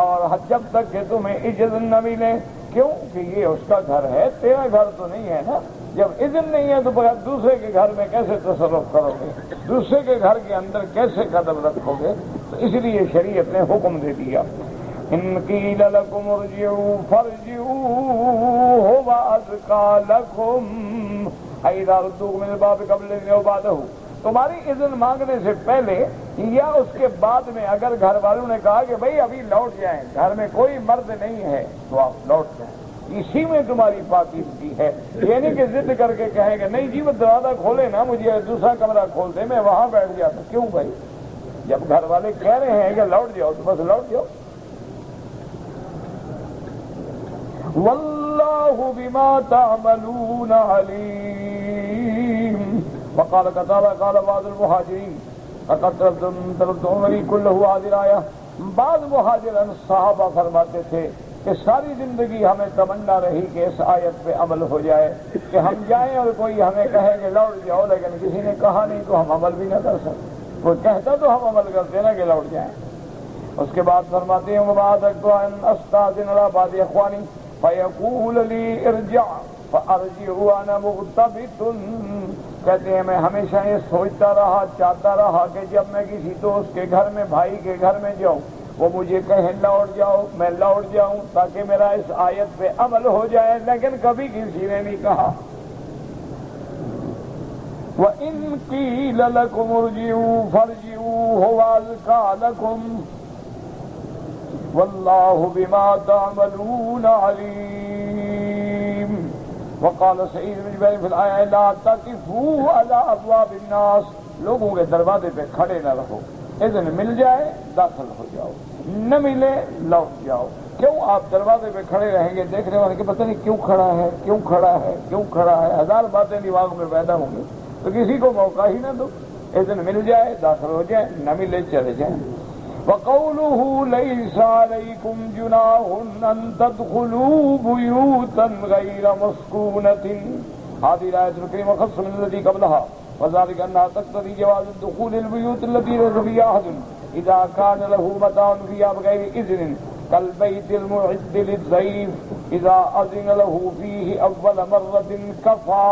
اور جب تک کہ تمہیں اجازت نہ ملے، کیوں کہ یہ اس کا گھر ہے، تیرا گھر تو نہیں ہے نا۔ جب اذن نہیں ہے تو بغیر دوسرے کے گھر میں کیسے تصرف کرو گے، دوسرے کے گھر کے اندر کیسے قدم رکھو گے؟ تو اس لیے شریعت نے حکم دے دیا ان قیل لکم ارجعوا فارجعوا هو ازکى لکم اذا ردوکم من الباب قبل الاذن او بعدہ، تمہاری اذن مانگنے سے پہلے یا اس کے بعد میں اگر گھر والوں نے کہا کہ بھئی ابھی لوٹ جائیں، گھر میں کوئی مرد نہیں ہے، تو آپ لوٹ جائیں، اسی میں تمہاری پاکیزگی ہے۔ یہ نہیں کہ ضد کر کے کہیں گے نہیں جی وہ دروازہ کھولے نا، مجھے دوسرا کمرہ کھول دے، میں وہاں بیٹھ جاتا۔ کیوں بھائی؟ جب گھر والے کہہ رہے ہیں کہ لوٹ جاؤ تو بس لوٹ جاؤ۔ واللہ بما تعملون علیم۔ وقال قتادہ قال بعض المہاجرین فقد طلبت عمری کلہ هذه الآیہ، بعض مہاجرین صحابہ فرماتے تھے کہ ساری زندگی ہمیں تمنا رہی کہ اس آیت پہ عمل ہو جائے، کہ ہم جائیں اور کوئی ہمیں کہے کہ لوٹ جاؤ، لیکن کسی نے کہا نہیں تو ہم عمل بھی نہ کر سکتے، کوئی کہتا تو ہم عمل کرتے نا کہ لوٹ جائیں۔ اس کے بعد فرماتے ہیں وبعد ان استاذن على بعض اخوانی فیقول لی ارجع فارجع وانا مغتبط، کہتے ہیں میں ہمیشہ یہ سوچتا رہا، چاہتا رہا کہ جب میں کسی دوست کے گھر میں، بھائی کے گھر میں جاؤں، وہ مجھے کہیں لوٹ جاؤ، میں لوٹ جاؤں تاکہ میرا اس آیت پہ عمل ہو جائے، لیکن کبھی کسی نے نہیں کہا۔ وَإِن قِيلَ لَكُمْ ارْجِعُوا فَارْجِعُوا هُوَ أَزْكَىٰ لَكُمْ وَاللَّهُ بِمَا تَعْمَلُونَ عَلِيمٌ۔ وقال سعید بن جبیر فی الآیہ لا تقفوا علی ابواب الناس، لوگوں کے دروازے پہ کھڑے نہ رہو، اذن مل جائے داخل ہو جاؤ، نہ ملے لوٹ جاؤ۔ کیوں آپ دروازے پہ کھڑے رہیں گے؟ دیکھنے والے کہ پتہ نہیں کیوں کھڑا ہے، کیوں کھڑا ہے، کیوں کھڑا ہے، ہزار باتیں دماغ میں پیدا ہوں گی، تو کسی کو موقع ہی نہ دو، اذن مل جائے داخل ہو جائے، نہ ملے چلے جائیں۔ وقوله ليس عليكم جناح أن تدخلوا بيوتا غير مسكونة، هذه الآية الكريمة خص من التي قبلها، وذلك أنها تقتضي جواز الدخول البيوت التي ليس فيها أحد إذا كان له متاع فيها بغير إذن، كالبيت المعد للضيف إذا أذن له فيه أول مرة كفى۔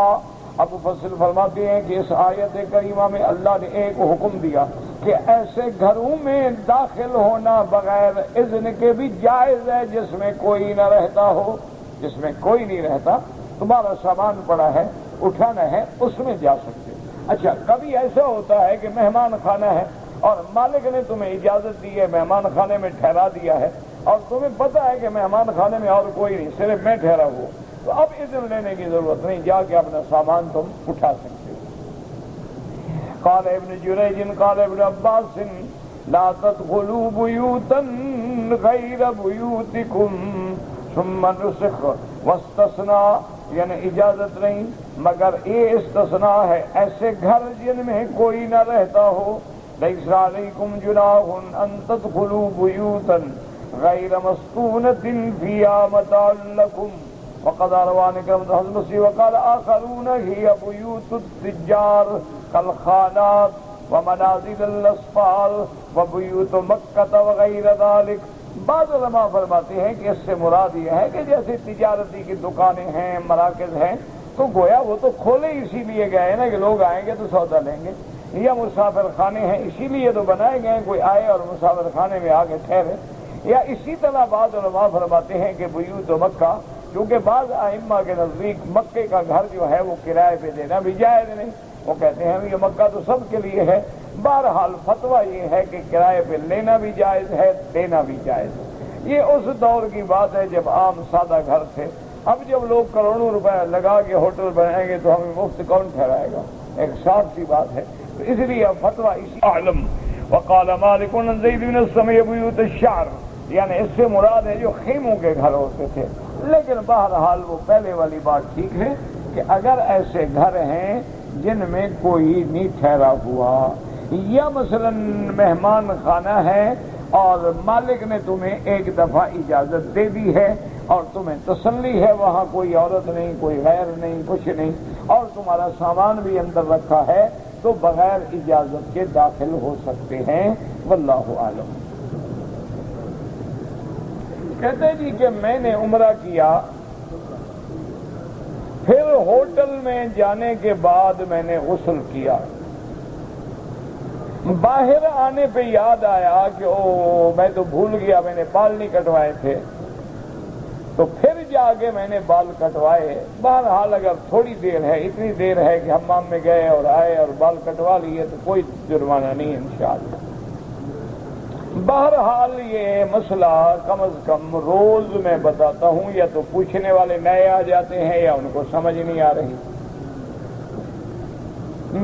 اب مفصل فرماتے ہیں کہ اس آیت کریمہ میں اللہ نے ایک حکم دیا کہ ایسے گھروں میں داخل ہونا بغیر اذن کے بھی جائز ہے جس میں کوئی نہ رہتا ہو، جس میں کوئی نہیں رہتا، تمہارا سامان پڑا ہے، اٹھانا ہے، اس میں جا سکتے۔ اچھا کبھی ایسا ہوتا ہے کہ مہمان خانہ ہے اور مالک نے تمہیں اجازت دی ہے، مہمان خانے میں ٹھہرا دیا ہے، اور تمہیں پتہ ہے کہ مہمان خانے میں اور کوئی نہیں، صرف میں ٹھہرا ہوں، تو اب اذن لینے کی ضرورت نہیں، جا کے اپنا سامان تم اٹھا سکتے ہو۔ قال ابن جریج قال ابن عباس لا تدخلوا بیوتا غیر بیوتکم ثم نسخ واستثناء، یعنی اجازت نہیں مگر یہ استثناء ہے، ایسے گھر جن میں کوئی نہ رہتا ہو، لیس علیکم جناح ان تدخلوا بیوتا غیر مسکونۃ فیہا متاع لکم وقضى روان کرمۃ حضرت وقال آخرون ہی بیوت التجار کالخانات ومنازل الاسفار وبیوت مکہ وغیر ذلک۔ بعض علماء فرماتے ہیں کہ اس سے مراد یہ ہے کہ جیسے تجارتی کی دکانیں ہیں، مراکز ہیں، تو گویا وہ تو کھولے اسی لیے گئے نا کہ لوگ آئیں گے تو سودا لیں گے، یا مسافر خانے ہیں اسی لیے تو بنائے گئے، کوئی آئے اور مسافر خانے میں آ کے ٹھہرے، یا اسی طرح بعض علماء فرماتے ہیں کہ بیوت مکہ، کیونکہ بعض ائمہ کے نزدیک مکے کا گھر جو ہے وہ کرائے پہ دینا بھی جائز نہیں، وہ کہتے ہیں یہ مکہ تو سب کے لیے ہے۔ بہرحال فتویٰ یہ ہے کہ کرائے پہ لینا بھی جائز ہے، دینا بھی جائز ہے۔ یہ اس دور کی بات ہے جب عام سادہ گھر تھے، اب جب لوگ کروڑوں روپے لگا کے ہوٹل بنائیں گے تو ہمیں مفت کون ٹھہرائے گا، ایک صاف سی بات ہے، تو اس لیے اب فتویٰ اسی عالم۔ وقال مالک عن زید بن السمع بیوت الشعر، یعنی اس سے مراد ہے جو خیموں کے گھر ہوتے تھے، لیکن بہرحال وہ پہلے والی بات ٹھیک ہے کہ اگر ایسے گھر ہیں جن میں کوئی نہیں ٹھہرا ہوا، یا مثلا مہمان خانہ ہے اور مالک نے تمہیں ایک دفعہ اجازت دے دی ہے اور تمہیں تسلی ہے وہاں کوئی عورت نہیں، کوئی غیر نہیں، کچھ نہیں، اور تمہارا سامان بھی اندر رکھا ہے، تو بغیر اجازت کے داخل ہو سکتے ہیں، واللہ عالم۔ کہتے جی کہ میں نے عمرہ کیا، پھر ہوٹل میں جانے کے بعد میں نے غسل کیا، باہر آنے پہ یاد آیا کہ میں تو بھول گیا میں نے بال نہیں کٹوائے تھے، تو پھر جا کے میں نے بال کٹوائے۔ بہرحال اگر تھوڑی دیر ہے، اتنی دیر ہے کہ حمام میں گئے اور آئے اور بال کٹوا لیے تو کوئی جرمانہ نہیں انشاءاللہ۔ بہرحال یہ مسئلہ کم از کم روز میں بتاتا ہوں، یا تو پوچھنے والے نئے آ جاتے ہیں یا ان کو سمجھ نہیں آ رہی۔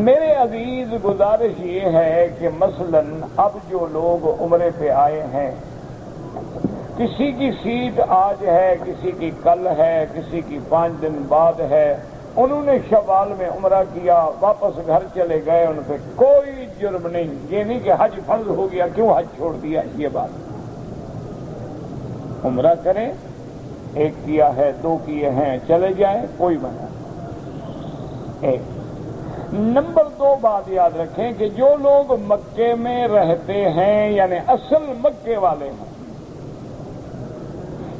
میرے عزیز گزارش یہ ہے کہ مثلا اب جو لوگ عمرے پہ آئے ہیں، کسی کی سیٹ آج ہے، کسی کی کل ہے، کسی کی 5 دن بعد ہے، انہوں نے شوال میں عمرہ کیا، واپس گھر چلے گئے، ان پہ کوئی جرم نہیں۔ یہ نہیں کہ حج فرض ہو گیا کیوں حج چھوڑ دیا، یہ بات۔ عمرہ کریں، 1 کیا ہے، 2 کیے ہیں، چلے جائیں، کوئی منع نہیں۔ نمبر 2 بات یاد رکھیں کہ جو لوگ مکے میں رہتے ہیں، یعنی اصل مکے والے ہیں،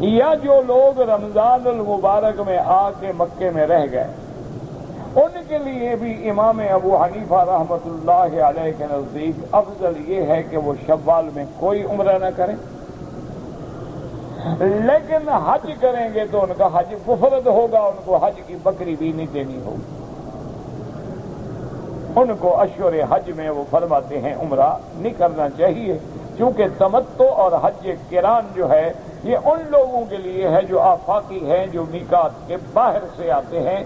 یا جو لوگ رمضان المبارک میں آ کے مکے میں رہ گئے، ان کے لیے بھی امام ابو حنیفہ رحمۃ اللہ علیہ کے نزدیک افضل یہ ہے کہ وہ شوال میں کوئی عمرہ نہ کریں، لیکن حج کریں گے تو ان کا حج مفرد ہوگا، ان کو حج کی بکری بھی نہیں دینی ہوگی۔ ان کو اشہر حج میں وہ فرماتے ہیں عمرہ نہیں کرنا چاہیے، کیونکہ تمتع اور حج قران جو ہے یہ ان لوگوں کے لیے ہے جو آفاقی ہیں، جو میقات کے باہر سے آتے ہیں۔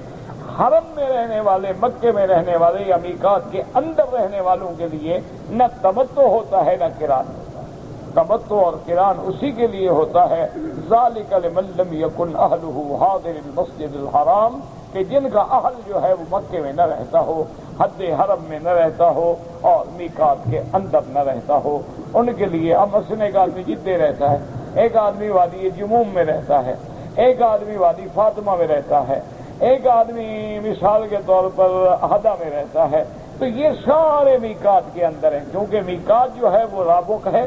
حرم میں رہنے والے، مکے میں رہنے والے یا میقات کے اندر رہنے والوں کے لیے نہ تمتع ہوتا ہے نہ قران ہوتا ہے۔ تمتع اور قران اسی کے لیے ہوتا ہے، ذالک لمن لم یکن اہلہ حاضر المسجد الحرام، کہ جن کا اہل جو ہے وہ مکے میں نہ رہتا ہو، حد حرم میں نہ رہتا ہو اور میقات کے اندر نہ رہتا ہو، ان کے لیے۔ اب مثلا ایک آدمی جدے رہتا ہے، ایک آدمی وادی جموم میں رہتا ہے، ایک آدمی وادی فاطمہ میں رہتا ہے، ایک آدمی مثال کے طور پر احدہ میں رہتا ہے، تو یہ سارے میقات کے اندر ہیں، کیونکہ میقات جو ہے وہ رابق ہے،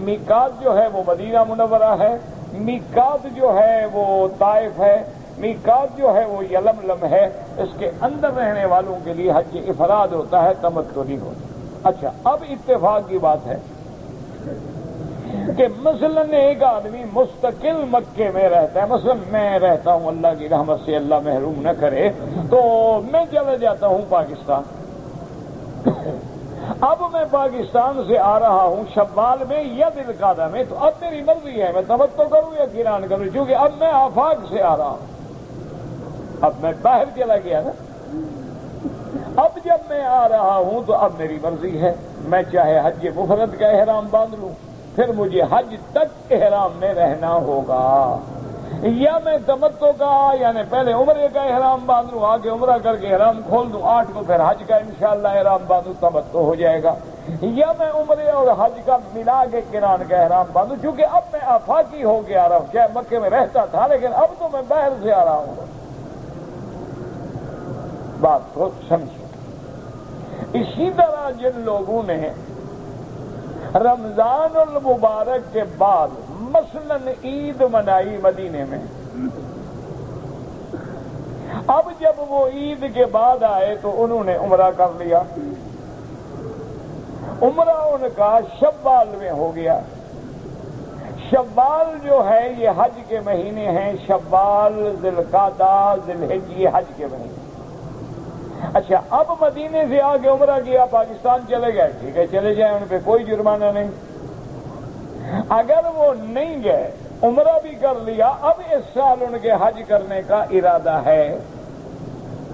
میقات جو ہے وہ مدینہ منورہ ہے، میقات جو ہے وہ طائف ہے، میقات جو ہے وہ یلملم ہے۔ اس کے اندر رہنے والوں کے لیے حج افراد ہوتا ہے، تمتع نہیں ہوتا۔ اچھا، اب اتفاق کی بات ہے کہ مثلا ایک آدمی مستقل مکے میں رہتا ہے، مثلا میں رہتا ہوں، اللہ کی رحمت سے اللہ محروم نہ کرے، تو میں چلا جاتا ہوں پاکستان۔ اب میں پاکستان سے آ رہا ہوں شوال میں یا ذوالقعدہ میں، تو اب میری مرضی ہے میں تمتع کروں یا قران کروں، کیونکہ اب میں آفاق سے آ رہا ہوں، اب میں باہر چلا گیا نا۔ اب جب میں آ رہا ہوں تو اب میری مرضی ہے، میں چاہے حج مفرد کا احرام باندھ لوں، پھر مجھے حج تک احرام میں رہنا ہوگا، یا میں تمتع کا یعنی پہلے عمرے کا احرام باندھ لوں، آگے عمرہ کر کے احرام کھول دوں، 8 کو پھر حج کا انشاءاللہ احرام باندھوں، تمتع ہو جائے گا۔ یا میں عمرے اور حج کا ملا کے قران کا احرام باندھوں، چونکہ اب میں آفاقی ہو کے آ رہا ہوں، چاہے مکے میں رہتا تھا لیکن اب تو میں باہر سے آ رہا ہوں۔ بات کو سمجھو۔ اسی طرح جن لوگوں نے رمضان المبارک کے بعد مثلا عید منائی مدینے میں، اب جب وہ عید کے بعد آئے تو انہوں نے عمرہ کر لیا، عمرہ ان کا شوال میں ہو گیا۔ شوال جو ہے یہ حج کے مہینے ہیں، شوال، ذی القعدہ، ذی الحجہ، یہ حج کے مہینے۔ اچھا، اب مدینے سے آگے عمرہ کیا، پاکستان چلے گئے، ٹھیک ہے چلے جائیں، ان پہ کوئی جرمانہ نہیں۔ اگر وہ نہیں گئے، عمرہ بھی کر لیا، اب اس سال ان کے حج کرنے کا ارادہ ہے،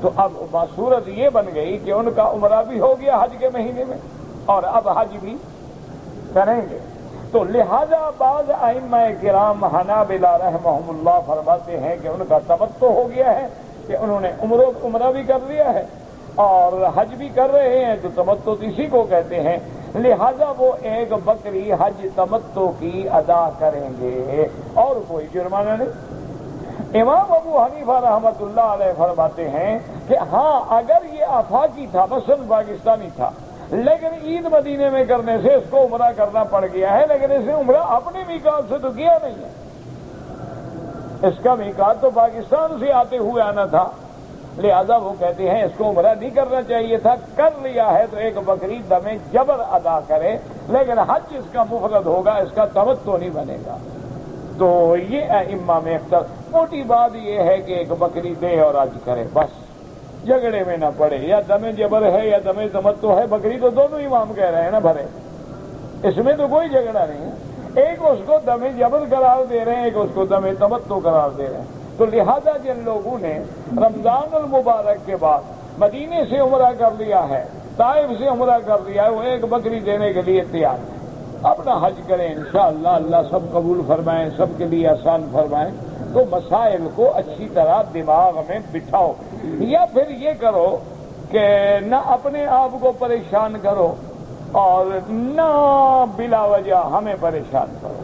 تو اب صورت یہ بن گئی کہ ان کا عمرہ بھی ہو گیا حج کے مہینے میں اور اب حج بھی کریں گے۔ تو لہذا بعض ائمہ کرام حنابلہ رحمہم اللہ فرماتے ہیں کہ ان کا تمتع ہو گیا ہے، کہ انہوں نے عمرہ بھی کر لیا ہے اور حج بھی کر رہے ہیں، تو تمتع اسی کو کہتے ہیں، لہذا وہ ایک بکری حج تمتع کی ادا کریں گے اور کوئی جرمانہ نہیں۔ امام ابو حنیفہ رحمۃ اللہ علیہ فرماتے ہیں کہ ہاں اگر یہ آفاقی تھا، مثلا پاکستانی تھا، لیکن عید مدینے میں کرنے سے اس کو عمرہ کرنا پڑ گیا ہے، لیکن اس نے عمرہ اپنے میقات سے تو کیا نہیں ہے، اس کا میقات تو پاکستان سے آتے ہوئے آنا تھا، لہذا وہ کہتے ہیں اس کو عمرہ نہیں کرنا چاہیے تھا، کر لیا ہے تو ایک بکری دم جبر ادا کرے، لیکن حج اس کا مفرد ہوگا، اس کا تمتع نہیں بنے گا۔ تو یہ ائمہ میں موٹی بات یہ ہے کہ ایک بکری دے اور حج کرے، بس جھگڑے میں نہ پڑے، یا دم جبر ہے یا دم تمتع ہے، بکری تو دونوں امام کہہ رہے ہیں نا بھرے، اس میں تو کوئی جھگڑا نہیں ہے، ایک اس کو دم جبر قرار دے رہے ہیں، ایک اس کو دم تمتع قرار دے رہے ہیں۔ تو لہذا جن لوگوں نے رمضان المبارک کے بعد مدینے سے عمرہ کر لیا ہے، طائف سے عمرہ کر لیا ہے، وہ ایک بکری دینے کے لیے تیار ہے، اپنا حج کریں انشاءاللہ، اللہ سب قبول فرمائیں، سب کے لیے آسان فرمائیں۔ تو مسائل کو اچھی طرح دماغ میں بٹھاؤ، یا پھر یہ کرو کہ نہ اپنے آپ کو پریشان کرو اور نہ بلا وجہ ہمیں پریشان کرو،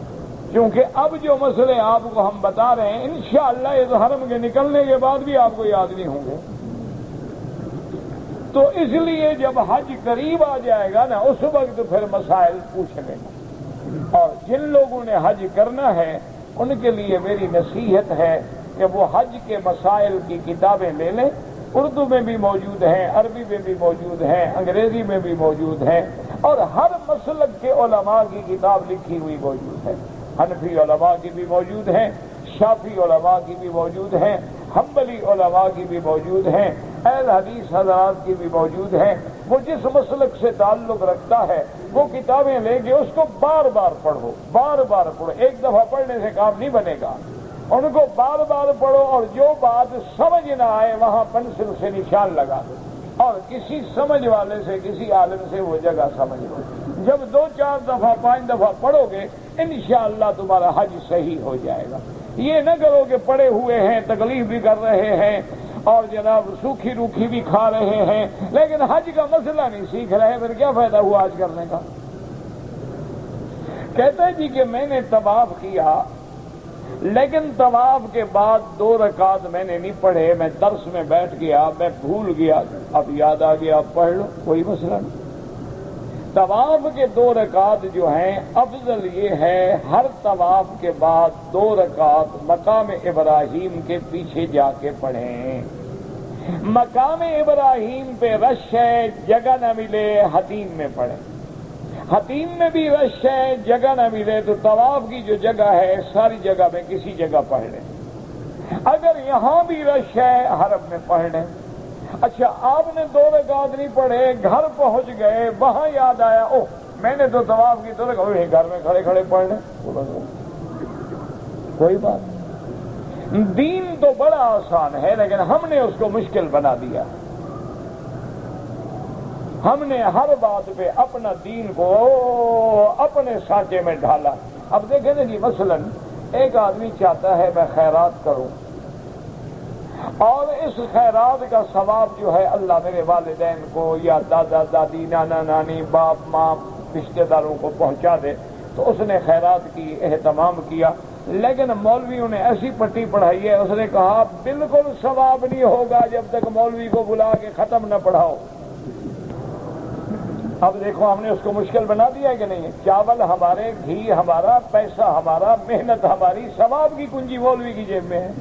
کیونکہ اب جو مسئلے آپ کو ہم بتا رہے ہیں انشاءاللہ اس حرم کے نکلنے کے بعد بھی آپ کو یاد نہیں ہوں گے، تو اس لیے جب حج قریب آ جائے گا نا، اس وقت پھر مسائل پوچھ لینا۔ اور جن لوگوں نے حج کرنا ہے ان کے لیے میری نصیحت ہے کہ وہ حج کے مسائل کی کتابیں لے لیں، اردو میں بھی موجود ہیں، عربی میں بھی موجود ہیں، انگریزی میں بھی موجود ہیں، اور ہر مسلک کے علماء کی کتاب لکھی ہوئی موجود ہے، حنفی علماء کی بھی موجود ہیں، شافعی علماء کی بھی موجود ہیں، حنبلی علماء کی بھی موجود ہیں، اہل حدیث حضرات کی بھی موجود ہیں۔ وہ جس مسلک سے تعلق رکھتا ہے وہ کتابیں لے کے اس کو بار بار پڑھو، بار بار پڑھو، ایک دفعہ پڑھنے سے کام نہیں بنے گا، ان کو بار بار پڑھو، اور جو بات سمجھ نہ آئے وہاں پنسل سے نشان لگا دو، اور کسی سمجھ والے سے، کسی عالم سے وہ جگہ سمجھ لو۔ جب 2 4 دفعہ 5 دفعہ پڑھو گے انشاءاللہ تمہارا حج صحیح ہو جائے گا۔ یہ نہ کرو کہ پڑے ہوئے ہیں، تکلیف بھی کر رہے ہیں اور جناب سوکھی روکھی بھی کھا رہے ہیں، لیکن حج کا مسئلہ نہیں سیکھ رہے، پھر کیا فائدہ ہوا حج کرنے کا؟ کہتا ہے جی کہ میں نے طواف کیا، لیکن طواف کے بعد 2 رکعت میں نے نہیں پڑھے، میں درس میں بیٹھ گیا، میں بھول گیا، اب یاد آ گیا، اب پڑھ لو، کوئی مسئلہ نہیں۔ طواف کے 2 رکعت جو ہیں افضل یہ ہے ہر طواف کے بعد 2 رکعت مقام ابراہیم کے پیچھے جا کے پڑھیں۔ مقام ابراہیم پہ رش ہے، جگہ نہ ملے حتیم میں پڑھیں، حتیم میں بھی رش ہے، جگہ نہ ملے تو طواف کی جو جگہ ہے ساری جگہ میں کسی جگہ پڑھ لیں، اگر یہاں بھی رش ہے حرم میں پڑھ لیں۔ اچھا، آپ نے 2 رکعت نہیں پڑھے، گھر پہنچ گئے، وہاں یاد آیا اوہ میں نے تو طواف کی 2 رکعت، گھر میں کھڑے کھڑے پڑھ لیں، کوئی بات نہیں۔ دین تو بڑا آسان ہے لیکن ہم نے اس کو مشکل بنا دیا، ہم نے ہر بات پہ اپنا دین کو اپنے سانچے میں ڈھالا۔ اب دیکھیں نا جی، مثلا ایک آدمی چاہتا ہے میں خیرات کروں، اور اس خیرات کا ثواب جو ہے اللہ میرے والدین کو یا دادا دادی نانا نانی باپ ماں رشتے داروں کو پہنچا دے۔ تو اس نے خیرات کی، اہتمام کیا، لیکن مولویوں نے ایسی پٹی پڑھائی ہے، اس نے کہا بالکل ثواب نہیں ہوگا جب تک مولوی کو بلا کے ختم نہ پڑھاؤ۔ اب دیکھو ہم نے اس کو مشکل بنا دیا ہے کہ نہیں؟ چاول ہمارے، گھی ہمارا، پیسہ ہمارا، محنت ہماری، ثواب کی کنجی مولوی کی جیب میں ہے۔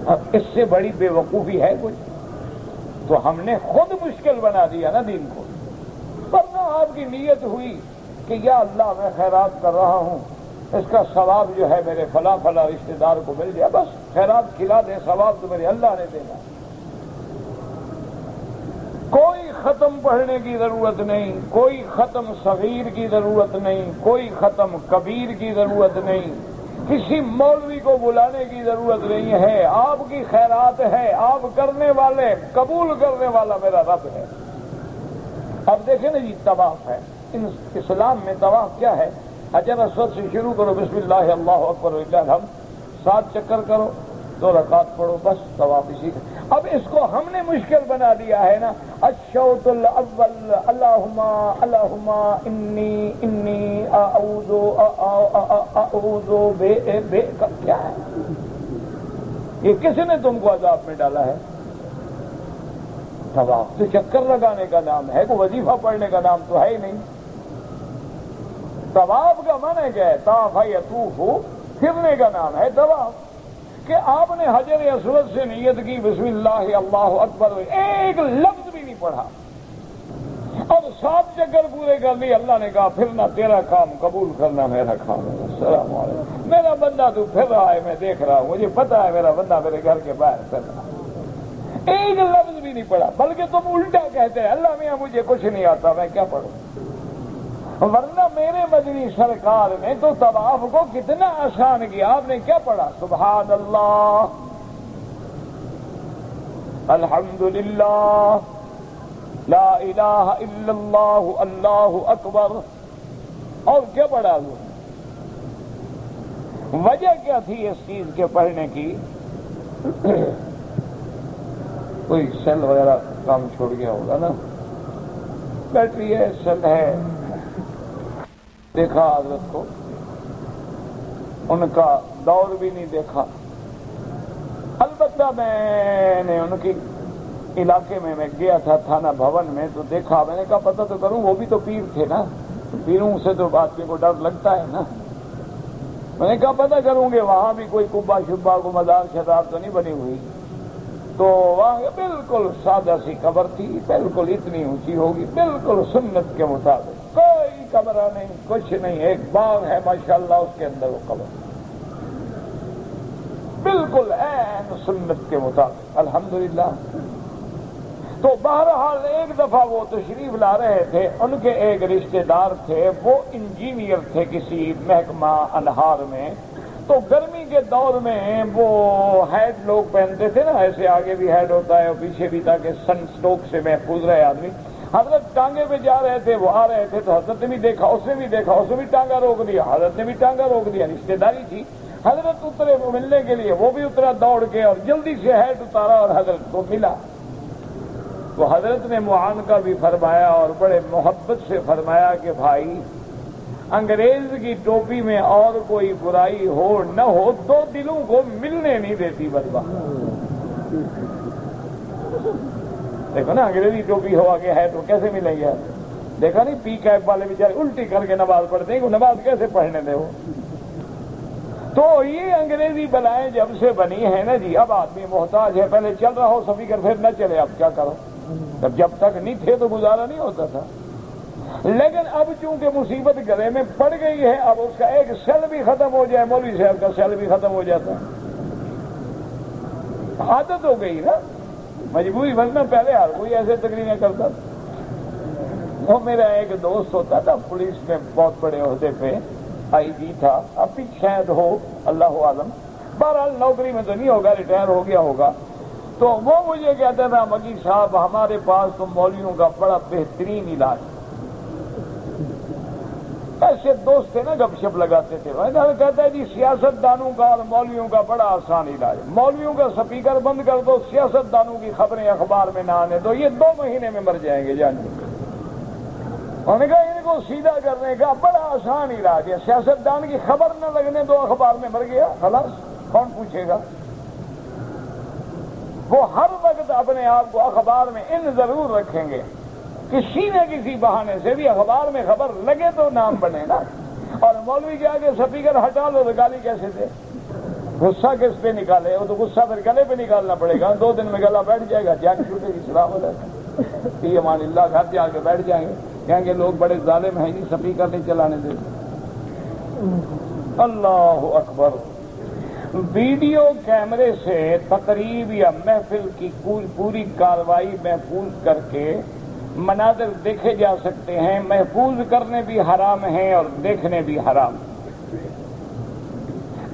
اب اس سے بڑی بے وقوفی ہے کچھ؟ تو ہم نے خود مشکل بنا دیا نا دین کو۔ ورنہ آپ کی نیت ہوئی کہ یا اللہ میں خیرات کر رہا ہوں، اس کا ثواب جو ہے میرے فلاں فلاں رشتے دار کو مل جائے، بس خیرات کھلا دے، ثواب تو میرے اللہ نے دینا۔ کوئی ختم پڑھنے کی ضرورت نہیں، کوئی ختم صغیر کی ضرورت نہیں، کوئی ختم کبیر کی ضرورت نہیں، کسی مولوی کو بلانے کی ضرورت نہیں ہے۔ آپ کی خیرات ہے، آپ کرنے والے، قبول کرنے والا میرا رب ہے۔ اب دیکھیں نا جی، طواف ہے اسلام میں۔ طواف کیا ہے؟ حجر اسود سے شروع کرو، بسم اللہ اللہ اکبر وللہ الحمد، 7 چکر کرو، 2 رکعت پڑھو، بس طواف اسی کا۔ اب اس کو ہم نے مشکل بنا دیا ہے نا۔ الشوط الاول اللہم اللہم انی اعوذ بے کیا ہے یہ؟ کس نے تم کو عذاب میں ڈالا ہے؟ طواف تو چکر لگانے کا نام ہے، کوئی وظیفہ پڑھنے کا نام تو ہے ہی نہیں۔ طواف کا معنی کیا ہے؟ طاف یطوف، پھرنے کا نام ہے طواف۔ کہ آپ نے حجر اسود سے نیت کی بسم اللہ اللہ اکبر، ایک لفظ بھی نہیں پڑھا، اور 7 چکر پورے کر لیے، اللہ نے کہا پھرنا تیرا کام، قبول کرنا میرا کام ہے۔ السلام علیکم، میرا بندہ تو پھر رہا ہے، میں دیکھ رہا ہوں، مجھے پتا ہے میرا بندہ میرے گھر کے باہر پھر رہا ہے۔ ایک لفظ بھی نہیں پڑھا، بلکہ تم الٹا کہتے ہیں اللہ میاں مجھے کچھ نہیں آتا، میں کیا پڑھوں؟ ورنہ میرے مدنی سرکار نے تو طواف کو کتنا آسان کیا۔ آپ نے کیا پڑھا؟ سبحان اللہ، الحمدللہ، لا الہ الا اللہ، اللہ اکبر۔ اور کیا پڑھا حضور؟ وجہ کیا تھی اس چیز کے پڑھنے کی؟ کوئی سیل وغیرہ کام چھوڑ گیا ہوگا نا، بیٹری ہے، سیل ہے۔ دیکھا حضرت کو، ان کا دور بھی نہیں دیکھا، البتہ میں نے ان کی علاقے میں گیا تھا تھانہ بھون میں، تو دیکھا، میں نے کہا پتہ تو کروں، وہ بھی تو پیر تھے نا، پیروں سے تو آدمی کو ڈر لگتا ہے نا۔ میں نے کہا پتہ کروں گے وہاں بھی کوئی قبہ شبہ کو مزار شدار تو نہیں بنی ہوئی؟ تو وہاں بالکل سادہ سی قبر تھی، بالکل اتنی اونچی ہوگی، بالکل سنت کے مطابق، کوئی کمرہ نہیں، کچھ نہیں، ایک باغ ہے ماشاءاللہ، اس کے اندر وہ قبر بالکل عین سنت کے مطابق، الحمدللہ۔ تو بہرحال ایک دفعہ وہ تشریف لا رہے تھے، ان کے ایک رشتے دار تھے، وہ انجینئر تھے کسی محکمہ انہار میں۔ تو گرمی کے دور میں وہ ہیڈ لوگ پہنتے تھے نا، ایسے آگے بھی ہیڈ ہوتا ہے اور پیچھے بھی، تاکہ سن سٹروک سے محفوظ رہے آدمی۔ حضرت ٹانگے پہ جا رہے تھے، وہ آ رہے تھے، تو حضرت نے بھی دیکھا، اس نے بھی دیکھا، اس نے بھی ٹانگا روک دیا، حضرت نے بھی ٹانگا روک دیا، رشتے داری تھی۔ حضرت اترے وہ ملنے کے لیے، وہ بھی اترا دوڑ کے، اور جلدی سے ہیڈ اتارا اور حضرت کو ملا۔ تو حضرت نے معانقہ بھی فرمایا اور بڑے محبت سے فرمایا کہ بھائی، انگریز کی ٹوپی میں اور کوئی برائی ہو نہ ہو، 2 دلوں کو ملنے نہیں دیتی بدبخت۔ دیکھو نا، انگریزی ٹوپی ہو آگے ہے تو کیسے ملیں گے؟ دیکھا نہیں، پی کیپ والے بیچارے الٹی کر کے نماز پڑھتے ہیں، نماز کیسے پڑھنے دے وہ؟ تو یہ انگریزی بلائیں جب سے بنی ہے نا جی، اب آدمی محتاج ہے، پہلے چل رہا ہو سبھی کر، پھر نہ چلے، اب کیا کرو؟ جب تک نہیں تھے تو گزارا نہیں ہوتا تھا، لیکن اب چونکہ مصیبت گلے میں پڑ گئی ہے، اب اس کا ایک سیل بھی ختم ہو جائے، مولوی صاحب کا سیل بھی ختم ہو جاتا ہے، عادت ہو گئی نا، مجبوری، ورنہ پہلے ہر کوئی ایسے تقریریں کرتا تھا۔ وہ میرا ایک دوست ہوتا تھا پولیس میں، بہت بڑے عہدے پہ، آئی جی تھا، اب بھی شاید ہو، اللہ عالم، بہرحال نوکری میں تو نہیں ہوگا، ریٹائر ہو گیا ہوگا۔ تو وہ مجھے کہتا تھا، مکی صاحب ہمارے پاس تو مولویوں کا بڑا بہترین علاج، ایسے دوست تھے نا گپ شپ لگاتے تھے، کہتا ہے جی سیاست دانوں کا اور مولویوں کا بڑا آسان علاج، مولویوں کا سپیکر بند کر دو، سیاست دانوں کی خبریں اخبار میں نہ آنے دو، یہ 2 مہینے میں مر جائیں گے جانتے۔ انہوں نے کہا ان کو سیدھا کرنے کا بڑا آسان علاج ہے، سیاست دان کی خبر نہ لگنے دو، اخبار میں مر گیا خلاص، کون پوچھے گا؟ وہ ہر وقت اپنے آپ کو اخبار میں ان ضرور رکھیں گے، کسی نہ کسی بہانے سے بھی اخبار میں خبر لگے تو نام بنے نا۔ اور مولوی کے آگے سپیکر ہٹا لو تو گالی کیسے دے؟ غصہ کس پہ نکالے؟ وہ تو غصہ پھر گلے پہ نکالنا پڑے گا، 2 دن میں گلا بیٹھ جائے گا، جان چھوٹے کی سلام علیکم فی امان اللہ، گھر جا کے بیٹھ جائیں گے، کہیں گے لوگ بڑے ظالم ہیں جی، سپیکر نہیں چلانے دیتے۔ اللہ اکبر۔ ویڈیو کیمرے سے تقریب یا محفل کی پوری کارروائی محفوظ کر کے مناظر دیکھے جا سکتے ہیں، محفوظ کرنے بھی حرام ہیں اور دیکھنے بھی حرام۔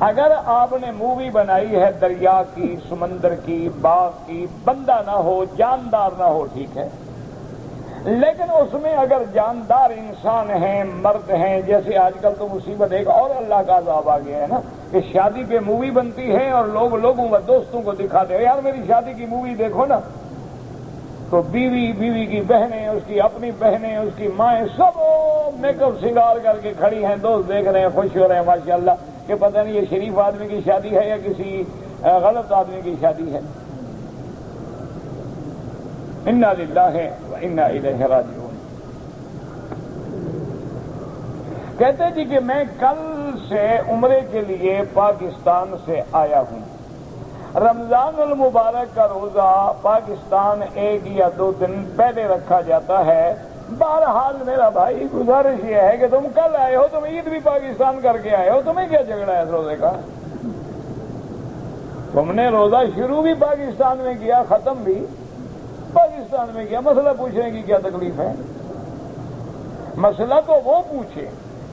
اگر آپ نے مووی بنائی ہے دریا کی، سمندر کی، باغ کی، بندہ نہ ہو، جاندار نہ ہو، ٹھیک ہے، لیکن اس میں اگر جاندار انسان ہیں، مرد ہیں، جیسے آج کل تو مصیبت ایک اور اللہ کا عذاب آ گیا ہے نا کہ شادی پہ مووی بنتی ہے اور لوگوں کو دوستوں کو دکھاتے ہیں، یار میری شادی کی مووی دیکھو نا، تو بیوی کی بہنیں، اس کی اپنی بہنیں، اس کی مائیں، سب میک اپ سنگار کر کے کھڑی ہیں، دوست دیکھ رہے ہیں، خوش ہو رہے ہیں ماشاءاللہ کہ پتہ نہیں یہ شریف آدمی کی شادی ہے یا کسی غلط آدمی کی شادی ہے۔ انا للہ و انا الیہ راجعون۔ کہتے جی کہ میں کل سے عمرے کے لیے پاکستان سے آیا ہوں، رمضان المبارک کا روزہ پاکستان 1 یا 2 دن پہلے رکھا جاتا ہے، بہرحال میرا بھائی گزارش یہ ہے کہ تم کل آئے ہو، تم عید بھی پاکستان کر کے آئے ہو، تمہیں کیا جھگڑا ہے اس روزے کا؟ تم نے روزہ شروع بھی پاکستان میں کیا، ختم بھی پاکستان میں کیا، مسئلہ پوچھنے کی کیا تکلیف ہے؟ مسئلہ تو وہ پوچھے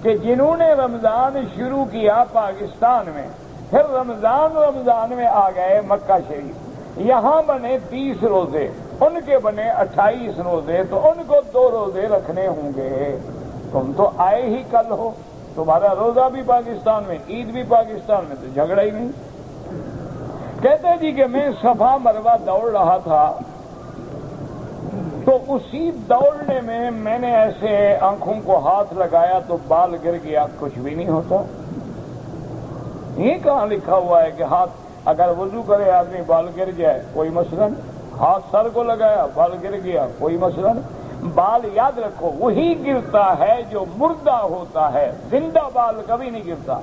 کہ جنہوں نے رمضان شروع کیا پاکستان میں، پھر رمضان میں آ گئے مکہ شریف، یہاں بنے 30 روزے، ان کے بنے 28 روزے، تو ان کو 2 روزے رکھنے ہوں گے۔ تم تو آئے ہی کل ہو، تمہارا روزہ بھی پاکستان میں، عید بھی پاکستان میں، تو جھگڑا ہی نہیں۔ کہتے جی کہ میں صفا مروہ دوڑ رہا تھا، تو اسی دوڑنے میں نے ایسے آنکھوں کو ہاتھ لگایا تو بال گر گیا، کچھ بھی نہیں ہوتا۔ یہ کہاں لکھا ہوا ہے کہ ہاتھ اگر وضو کرے آدمی بال گر جائے، کوئی مسئلہ نہیں، ہاتھ سر کو لگایا بال گر گیا، کوئی مسئلہ نہیں۔ بال یاد رکھو وہی گرتا ہے جو مردہ ہوتا ہے، زندہ بال کبھی نہیں گرتا۔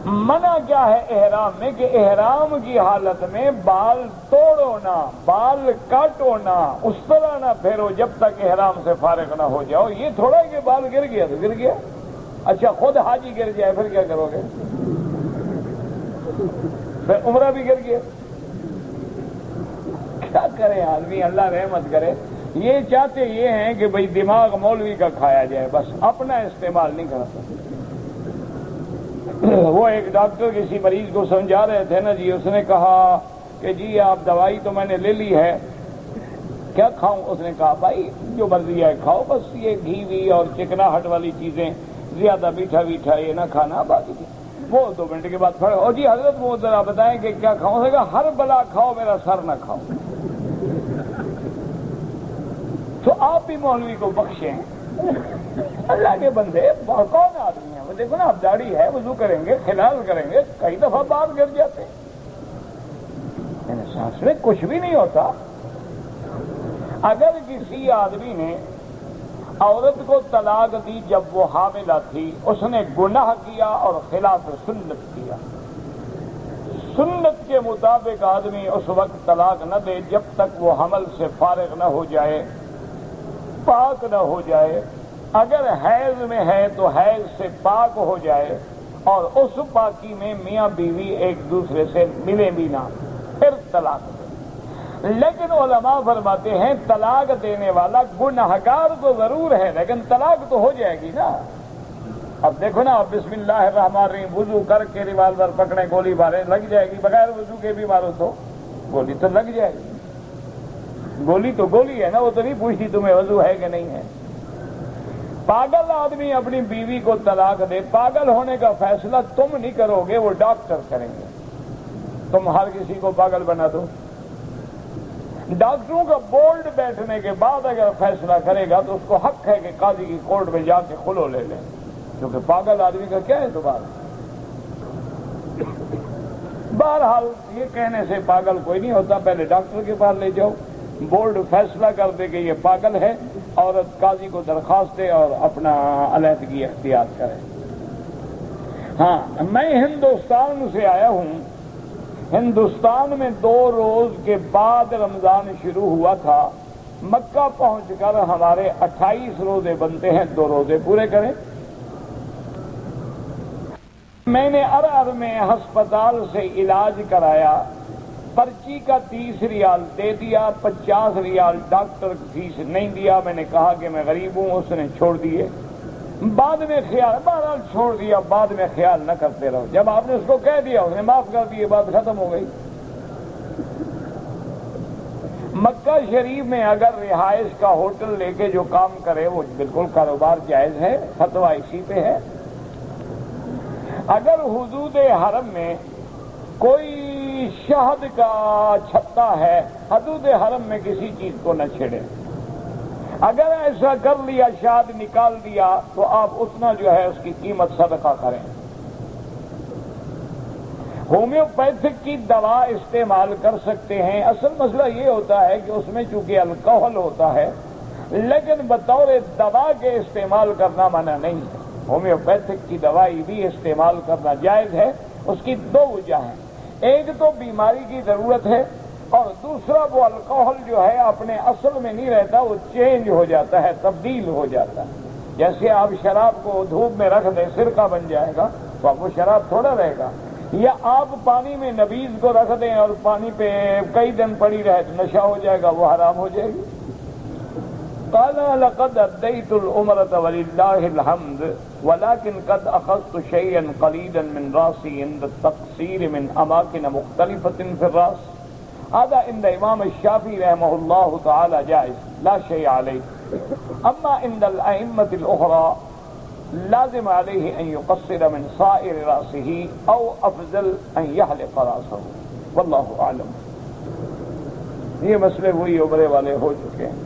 منع کیا ہے احرام میں کہ احرام کی حالت میں بال توڑو نہ، بال کاٹو نہ، اس طرح نہ پھیرو جب تک احرام سے فارغ نہ ہو جاؤ۔ یہ تھوڑا ہے کہ بال گر گیا تو گر گیا، اچھا خود حاجی گر جائے پھر کیا کرو گے؟ پھر عمرہ بھی گر گیا، کیا کرے آدمی؟ اللہ رحمت کرے۔ یہ چاہتے یہ ہیں کہ بھئی دماغ مولوی کا کھایا جائے، بس اپنا استعمال نہیں کرتا۔ وہ ایک ڈاکٹر کسی مریض کو سمجھا رہے تھے نا جی، اس نے کہا کہ جی آپ دوائی تو میں نے لے لی ہے، کیا کھاؤں؟ اس نے کہا بھائی جو مرضی ہے کھاؤ، بس یہ گھی وی اور چکناہٹ والی چیزیں، زیادہ میٹھا یہ نہ کھانا، باقی وہ 2 منٹ کے بعد پڑھو، اور جی حضرت وہ ذرا بتائیں کہ کیا کھاؤں؟ اس نے کہا ہر بلا کھاؤ، میرا سر نہ کھاؤ۔ تو آپ بھی مولوی کو بخشیں، اللہ کے بندے کون آدمی ہیں؟ وہ دیکھو نا، اب داڑھی ہے، وضو کریں گے، خلال کریں گے، کئی دفعہ بال گر جاتے ہیں، سانس میں کچھ بھی نہیں ہوتا۔ اگر کسی آدمی نے عورت کو طلاق دی جب وہ حاملہ تھی، اس نے گناہ کیا اور خلاف سنت کیا۔ سنت کے مطابق آدمی اس وقت طلاق نہ دے جب تک وہ حمل سے فارغ نہ ہو جائے، پاک نہ ہو جائے۔ اگر حیض میں ہے تو حیض سے پاک ہو جائے، اور اس پاکی میں میاں بیوی ایک دوسرے سے ملے بھی نہ، پھر طلاق دے۔ لیکن علماء فرماتے ہیں طلاق دینے والا گنہگار تو ضرور ہے، لیکن طلاق تو ہو جائے گی نا۔ اب دیکھو نا، اب بسم اللہ الرحمن الرحیم وضو کر کے ریوالور پکڑے، گولی مارے، لگ جائے گی، بغیر وضو کے بھی مارو تو گولی تو لگ جائے گی۔ گولی تو گولی ہے نا، وہ تو نہیں پوچھتی تمہیں وضو ہے کہ نہیں ہے۔ پاگل آدمی اپنی بیوی کو طلاق دے، پاگل ہونے کا فیصلہ تم نہیں کرو گے، وہ ڈاکٹر کریں گے۔ تم ہر کسی کو پاگل بنا دو، ڈاکٹروں کا بورڈ بیٹھنے کے بعد اگر فیصلہ کرے گا تو اس کو حق ہے کہ قاضی کی کورٹ میں جا کے خلو لے لیں، کیونکہ پاگل آدمی کا کیا اعتبار ہے۔ بہرحال یہ کہنے سے پاگل کوئی نہیں ہوتا، پہلے ڈاکٹر کے پاس لے جاؤ، بورڈ فیصلہ کر دے کہ یہ پاگل ہے، عورت قاضی کو درخواست دے اور اپنا علیحدگی اختیار کرے۔ ہاں، میں ہندوستان سے آیا ہوں، ہندوستان میں 2 روز کے بعد رمضان شروع ہوا تھا، مکہ پہنچ کر ہمارے 28 روزے بنتے ہیں، 2 روزے پورے کریں۔ میں نے ار میں ہسپتال سے علاج کرایا، پرچی کا 30 ریال دے دیا، 50 ریال ڈاکٹر کی فیس نہیں دیا، میں نے کہا کہ میں غریب ہوں، اس نے چھوڑ دیے۔ بعد میں خیال، بہرحال چھوڑ دیا، بعد میں خیال نہ کرتے رہو، جب آپ نے اس کو کہہ دیا اس نے معاف کر دیے، بات ختم ہو گئی۔ مکہ شریف میں اگر رہائش کا ہوٹل لے کے جو کام کرے وہ بالکل کاروبار جائز ہے، فتویٰ اسی پہ ہے۔ اگر حدود حرم میں کوئی شہد کا چھتا ہے، حدود حرم میں کسی چیز کو نہ چھیڑے، اگر ایسا کر لیا، شہد نکال دیا، تو آپ اتنا جو ہے اس کی قیمت صدقہ کریں۔ ہومیوپیتھک کی دوا استعمال کر سکتے ہیں، اصل مسئلہ یہ ہوتا ہے کہ اس میں چونکہ الکحل ہوتا ہے، لیکن بطور دوا کے استعمال کرنا منع نہیں ہے۔ ہومیوپیتھک کی دوائی بھی استعمال کرنا جائز ہے، اس کی 2 وجہ ہیں، ایک تو بیماری کی ضرورت ہے، اور دوسرا وہ الکحل جو ہے اپنے اصل میں نہیں رہتا، وہ چینج ہو جاتا ہے، تبدیل ہو جاتا ہے۔ جیسے آپ شراب کو دھوپ میں رکھ دیں سرکہ بن جائے گا، تو اب وہ شراب تھوڑا رہے گا، یا آپ پانی میں نبیذ کو رکھ دیں اور پانی پہ کئی دن پڑی رہے تو نشہ ہو جائے گا، وہ حرام ہو جائے گی۔ قال لقد اديت العمرة ولله الحمد ولكن قد اخذت شيئا قليلا من راسي عند التقصير من اماكن مختلفة في الراس، هذا عند امام الشافعي رحمه الله تعالى جائز لا شيء عليه، اما عند الائمة الاخرى لازم عليه ان يقصر من سائر راسه او افضل ان يحلق راسه، والله اعلم۔ یہ مسئلے وہی عمرے والے ہو چکے ہیں۔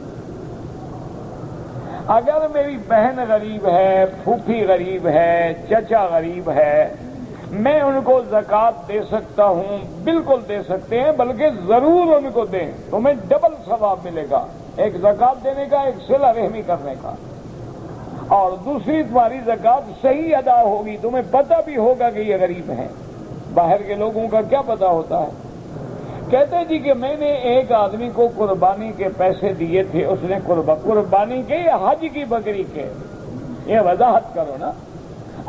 اگر میری بہن غریب ہے، پھوپھی غریب ہے، چچا غریب ہے، میں ان کو زکوٰۃ دے سکتا ہوں، بالکل دے سکتے ہیں، بلکہ ضرور ان کو دیں، تمہیں ڈبل ثواب ملے گا، ایک زکوٰۃ دینے کا، ایک صلہ رحمی کرنے کا، اور دوسری تمہاری زکوٰۃ صحیح ادا ہوگی، تمہیں پتہ بھی ہوگا کہ یہ غریب ہیں۔ باہر کے لوگوں کا کیا پتہ ہوتا ہے؟ کہتے جی کہ میں نے ایک آدمی کو قربانی کے پیسے دیے تھے، اس نے قربانی کے یا حج کی بکری کے، یہ وضاحت کرو نا۔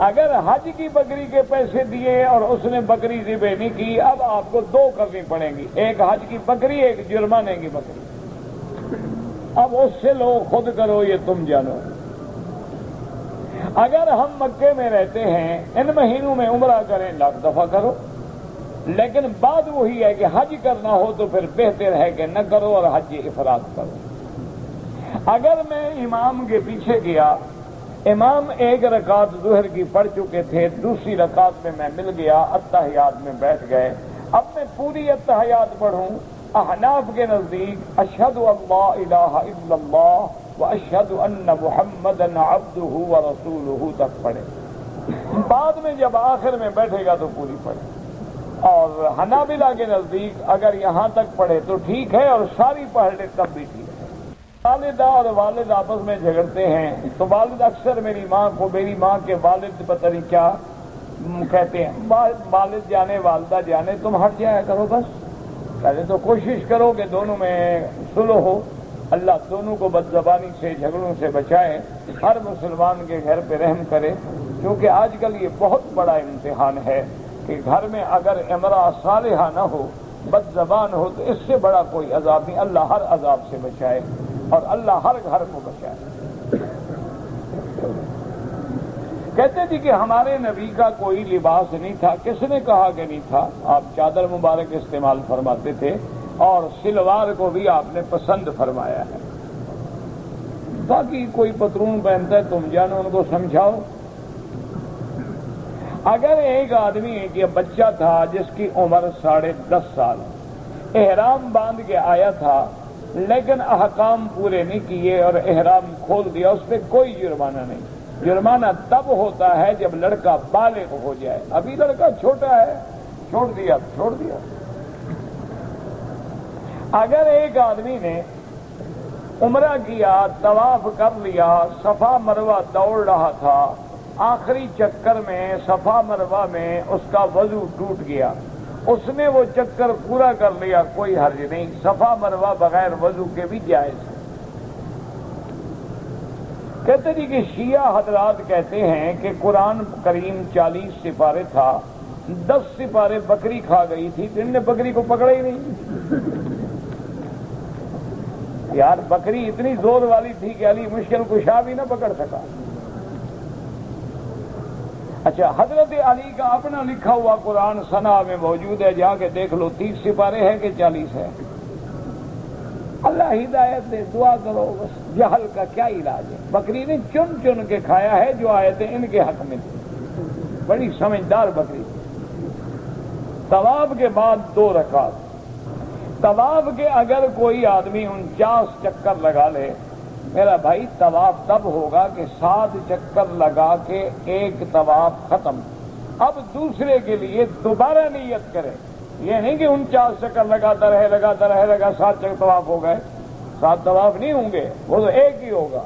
اگر حج کی بکری کے پیسے دیے اور اس نے بکری ذبح نہیں کی، اب آپ کو 2 کرنی پڑیں گی، ایک حج کی بکری، ایک جرمانے کی بکری۔ اب اس سے لو، خود کرو، یہ تم جانو۔ اگر ہم مکے میں رہتے ہیں، ان مہینوں میں عمرہ کریں، لاکھ دفعہ کرو، لیکن بات وہی ہے کہ حج کرنا ہو تو پھر بہتر ہے کہ نہ کرو اور حج افراد کرو۔ اگر میں امام کے پیچھے گیا، امام 1 رکعت ظہر کی پڑھ چکے تھے، دوسری رکعت میں مل گیا، اتحیات میں بیٹھ گئے، اب میں پوری اتحیات پڑھوں، احناف کے نزدیک اشہد ان لا الہ الا اللہ واشہد ان محمدا عبدہ ورسولہ تک پڑھے، بعد میں جب آخر میں بیٹھے گا تو پوری پڑھے۔ اور حنابلہ کے نزدیک اگر یہاں تک پڑھے تو ٹھیک ہے، اور ساری پڑھ لے تب بھی ٹھیک ہے۔ والدہ اور والد آپس میں جھگڑتے ہیں تو والد اکثر میری ماں کے والد پتہ نہیں کیا کہتے ہیں، والد جانے والدہ جانے، تم ہٹ جایا کرو بس، پہلے تو کوشش کرو کہ دونوں میں صلح ہو، اللہ دونوں کو بد زبانی سے، جھگڑوں سے بچائے، ہر مسلمان کے گھر پہ رحم کرے، کیونکہ آج کل یہ بہت بڑا امتحان ہے کہ گھر میں اگر امرأہ صالحہ نہ ہو، بد زبان ہو، تو اس سے بڑا کوئی عذاب نہیں، اللہ ہر عذاب سے بچائے اور اللہ ہر گھر کو بچائے۔ کہتے تھے کہ ہمارے نبی کا کوئی لباس نہیں تھا، کس نے کہا کہ نہیں تھا؟ آپ چادر مبارک استعمال فرماتے تھے اور سلوار کو بھی آپ نے پسند فرمایا ہے۔ باقی کوئی پتلون پہنتا ہے تم جانو، ان کو سمجھاؤ۔ اگر ایک آدمی کہ بچہ تھا جس کی عمر 10.5 سال، احرام باندھ کے آیا تھا لیکن احکام پورے نہیں کیے اور احرام کھول دیا، اس پہ کوئی جرمانہ نہیں۔ جرمانہ تب ہوتا ہے جب لڑکا بالغ ہو جائے، ابھی لڑکا چھوٹا ہے، چھوڑ دیا۔ اگر ایک آدمی نے عمرہ کیا، طواف کر لیا، صفا مروہ دوڑ رہا تھا، آخری چکر میں صفا مروہ میں اس کا وضو ٹوٹ گیا، اس نے وہ چکر پورا کر لیا، کوئی حرج نہیں، صفا مروہ بغیر وضو کے بھی جائز ہے۔ کہتے جی کہ شیعہ حضرات کہتے ہیں کہ قرآن کریم 40 سپارے تھا، 10 سپارے بکری کھا گئی تھی، تو ان نے بکری کو پکڑا ہی نہیں۔ یار بکری اتنی زور والی تھی کہ علی مشکل کشا بھی نہ پکڑ سکا۔ اچھا، حضرت علی کا اپنا لکھا ہوا قرآن ثنا میں موجود ہے، جا کے دیکھ لو، 30 سپارے ہیں کہ 40 ہے؟ اللہ ہدایت دے، دعا کرو بس، جہل کا کیا علاج ہے؟ بکری نے چن چن کے کھایا ہے جو آیتیں ان کے حق میں تھی، بڑی سمجھدار بکری۔ طواف کے بعد 2 رکعت، طواف کے اگر کوئی آدمی 49 چکر لگا لے، میرا بھائی طواف تب ہوگا کہ 7 چکر لگا کے ایک طواف ختم، اب دوسرے کے لیے دوبارہ نیت کرے۔ یہ نہیں کہ 49 چکر لگاتا رہے 7 چکر طواف ہو گئے، 7 طواف نہیں ہوں گے، وہ تو ایک ہی ہوگا۔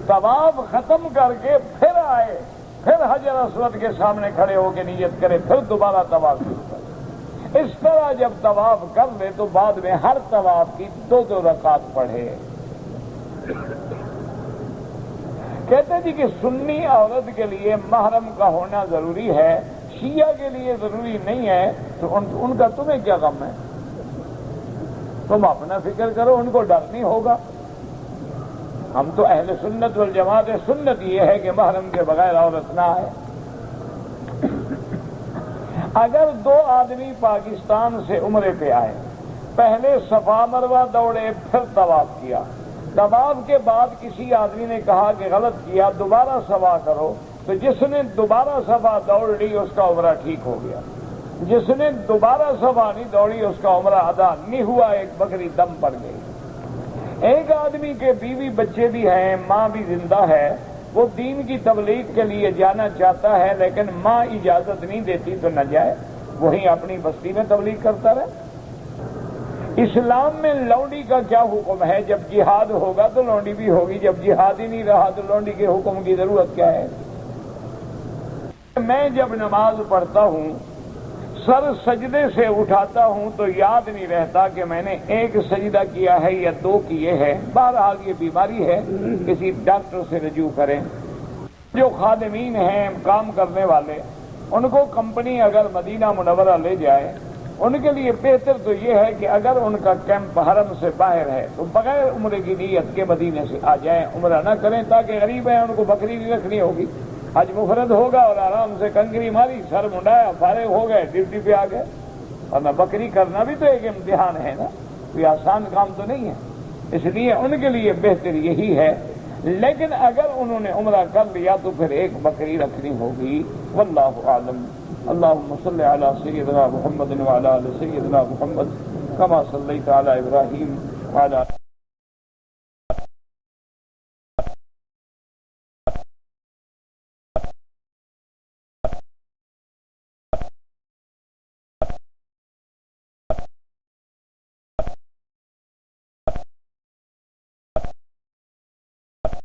طواف ختم کر کے پھر آئے، پھر حجر اسود کے سامنے کھڑے ہو کے نیت کرے، پھر دوبارہ طواف شروع کرے۔ اس طرح جب طواف کر لے تو بعد میں ہر طواف کی 2 رکعت پڑھے۔ کہتے جی کہ سنی عورت کے لیے محرم کا ہونا ضروری ہے، شیعہ کے لیے ضروری نہیں ہے، تو ان کا تمہیں کیا غم ہے؟ تم اپنا فکر کرو، ان کو ڈر نہیں ہوگا۔ ہم تو اہل سنت والجماعت، سنت یہ ہے کہ محرم کے بغیر عورت نہ آئے۔ اگر 2 آدمی پاکستان سے عمرے پہ آئے، پہلے صفا مروہ دوڑے پھر طواف کیا، طواف کے بعد کسی آدمی نے کہا کہ غلط کیا، دوبارہ صفا کرو، تو جس نے دوبارہ صفا دوڑ لی اس کا عمرہ ٹھیک ہو گیا، جس نے دوبارہ صفا نہیں دوڑی اس کا عمرہ ادا نہیں ہوا، ایک بکری دم پڑ گئی۔ ایک آدمی کے بیوی بچے بھی ہیں، ماں بھی زندہ ہے، وہ دین کی تبلیغ کے لیے جانا چاہتا ہے لیکن ماں اجازت نہیں دیتی تو نہ جائے، وہیں اپنی بستی میں تبلیغ کرتا رہے۔ اسلام میں لونڈی کا کیا حکم ہے؟ جب جہاد ہوگا تو لونڈی بھی ہوگی، جب جہاد ہی نہیں رہا تو لونڈی کے حکم کی ضرورت کیا ہے؟ میں جب نماز پڑھتا ہوں، سر سجدے سے اٹھاتا ہوں تو یاد نہیں رہتا کہ میں نے 1 سجدہ کیا ہے یا 2 کیے ہیں۔ بہرحال یہ بیماری ہے، کسی ڈاکٹر سے رجوع کریں۔ جو خادمین ہیں، کام کرنے والے، ان کو کمپنی اگر مدینہ منورہ لے جائے، ان کے لیے بہتر تو یہ ہے کہ اگر ان کا کیمپ حرم سے باہر ہے تو بغیر عمرے کی نیت کے مدینے سے آ جائیں، عمرہ نہ کریں، تاکہ غریب ہیں ان کو بکری نہیں رکھنی ہوگی، حج مفرد ہوگا اور آرام سے کنکری ماری، سر منڈایا، فارغ ہو گئے، ڈیوٹی پہ آ گئے۔ ورنہ بکری کرنا بھی تو ایک امتحان ہے نا، کوئی آسان کام تو نہیں ہے، اس لیے ان کے لیے بہتر یہی ہے۔ لیکن اگر انہوں نے عمرہ کر لیا تو پھر ایک بکری رکھنی ہوگی، واللہ اعلم۔ اللہم صلی علی سیدنا محمد وعلی آل سیدنا محمد کما صلیت علی ابراہیم وعلی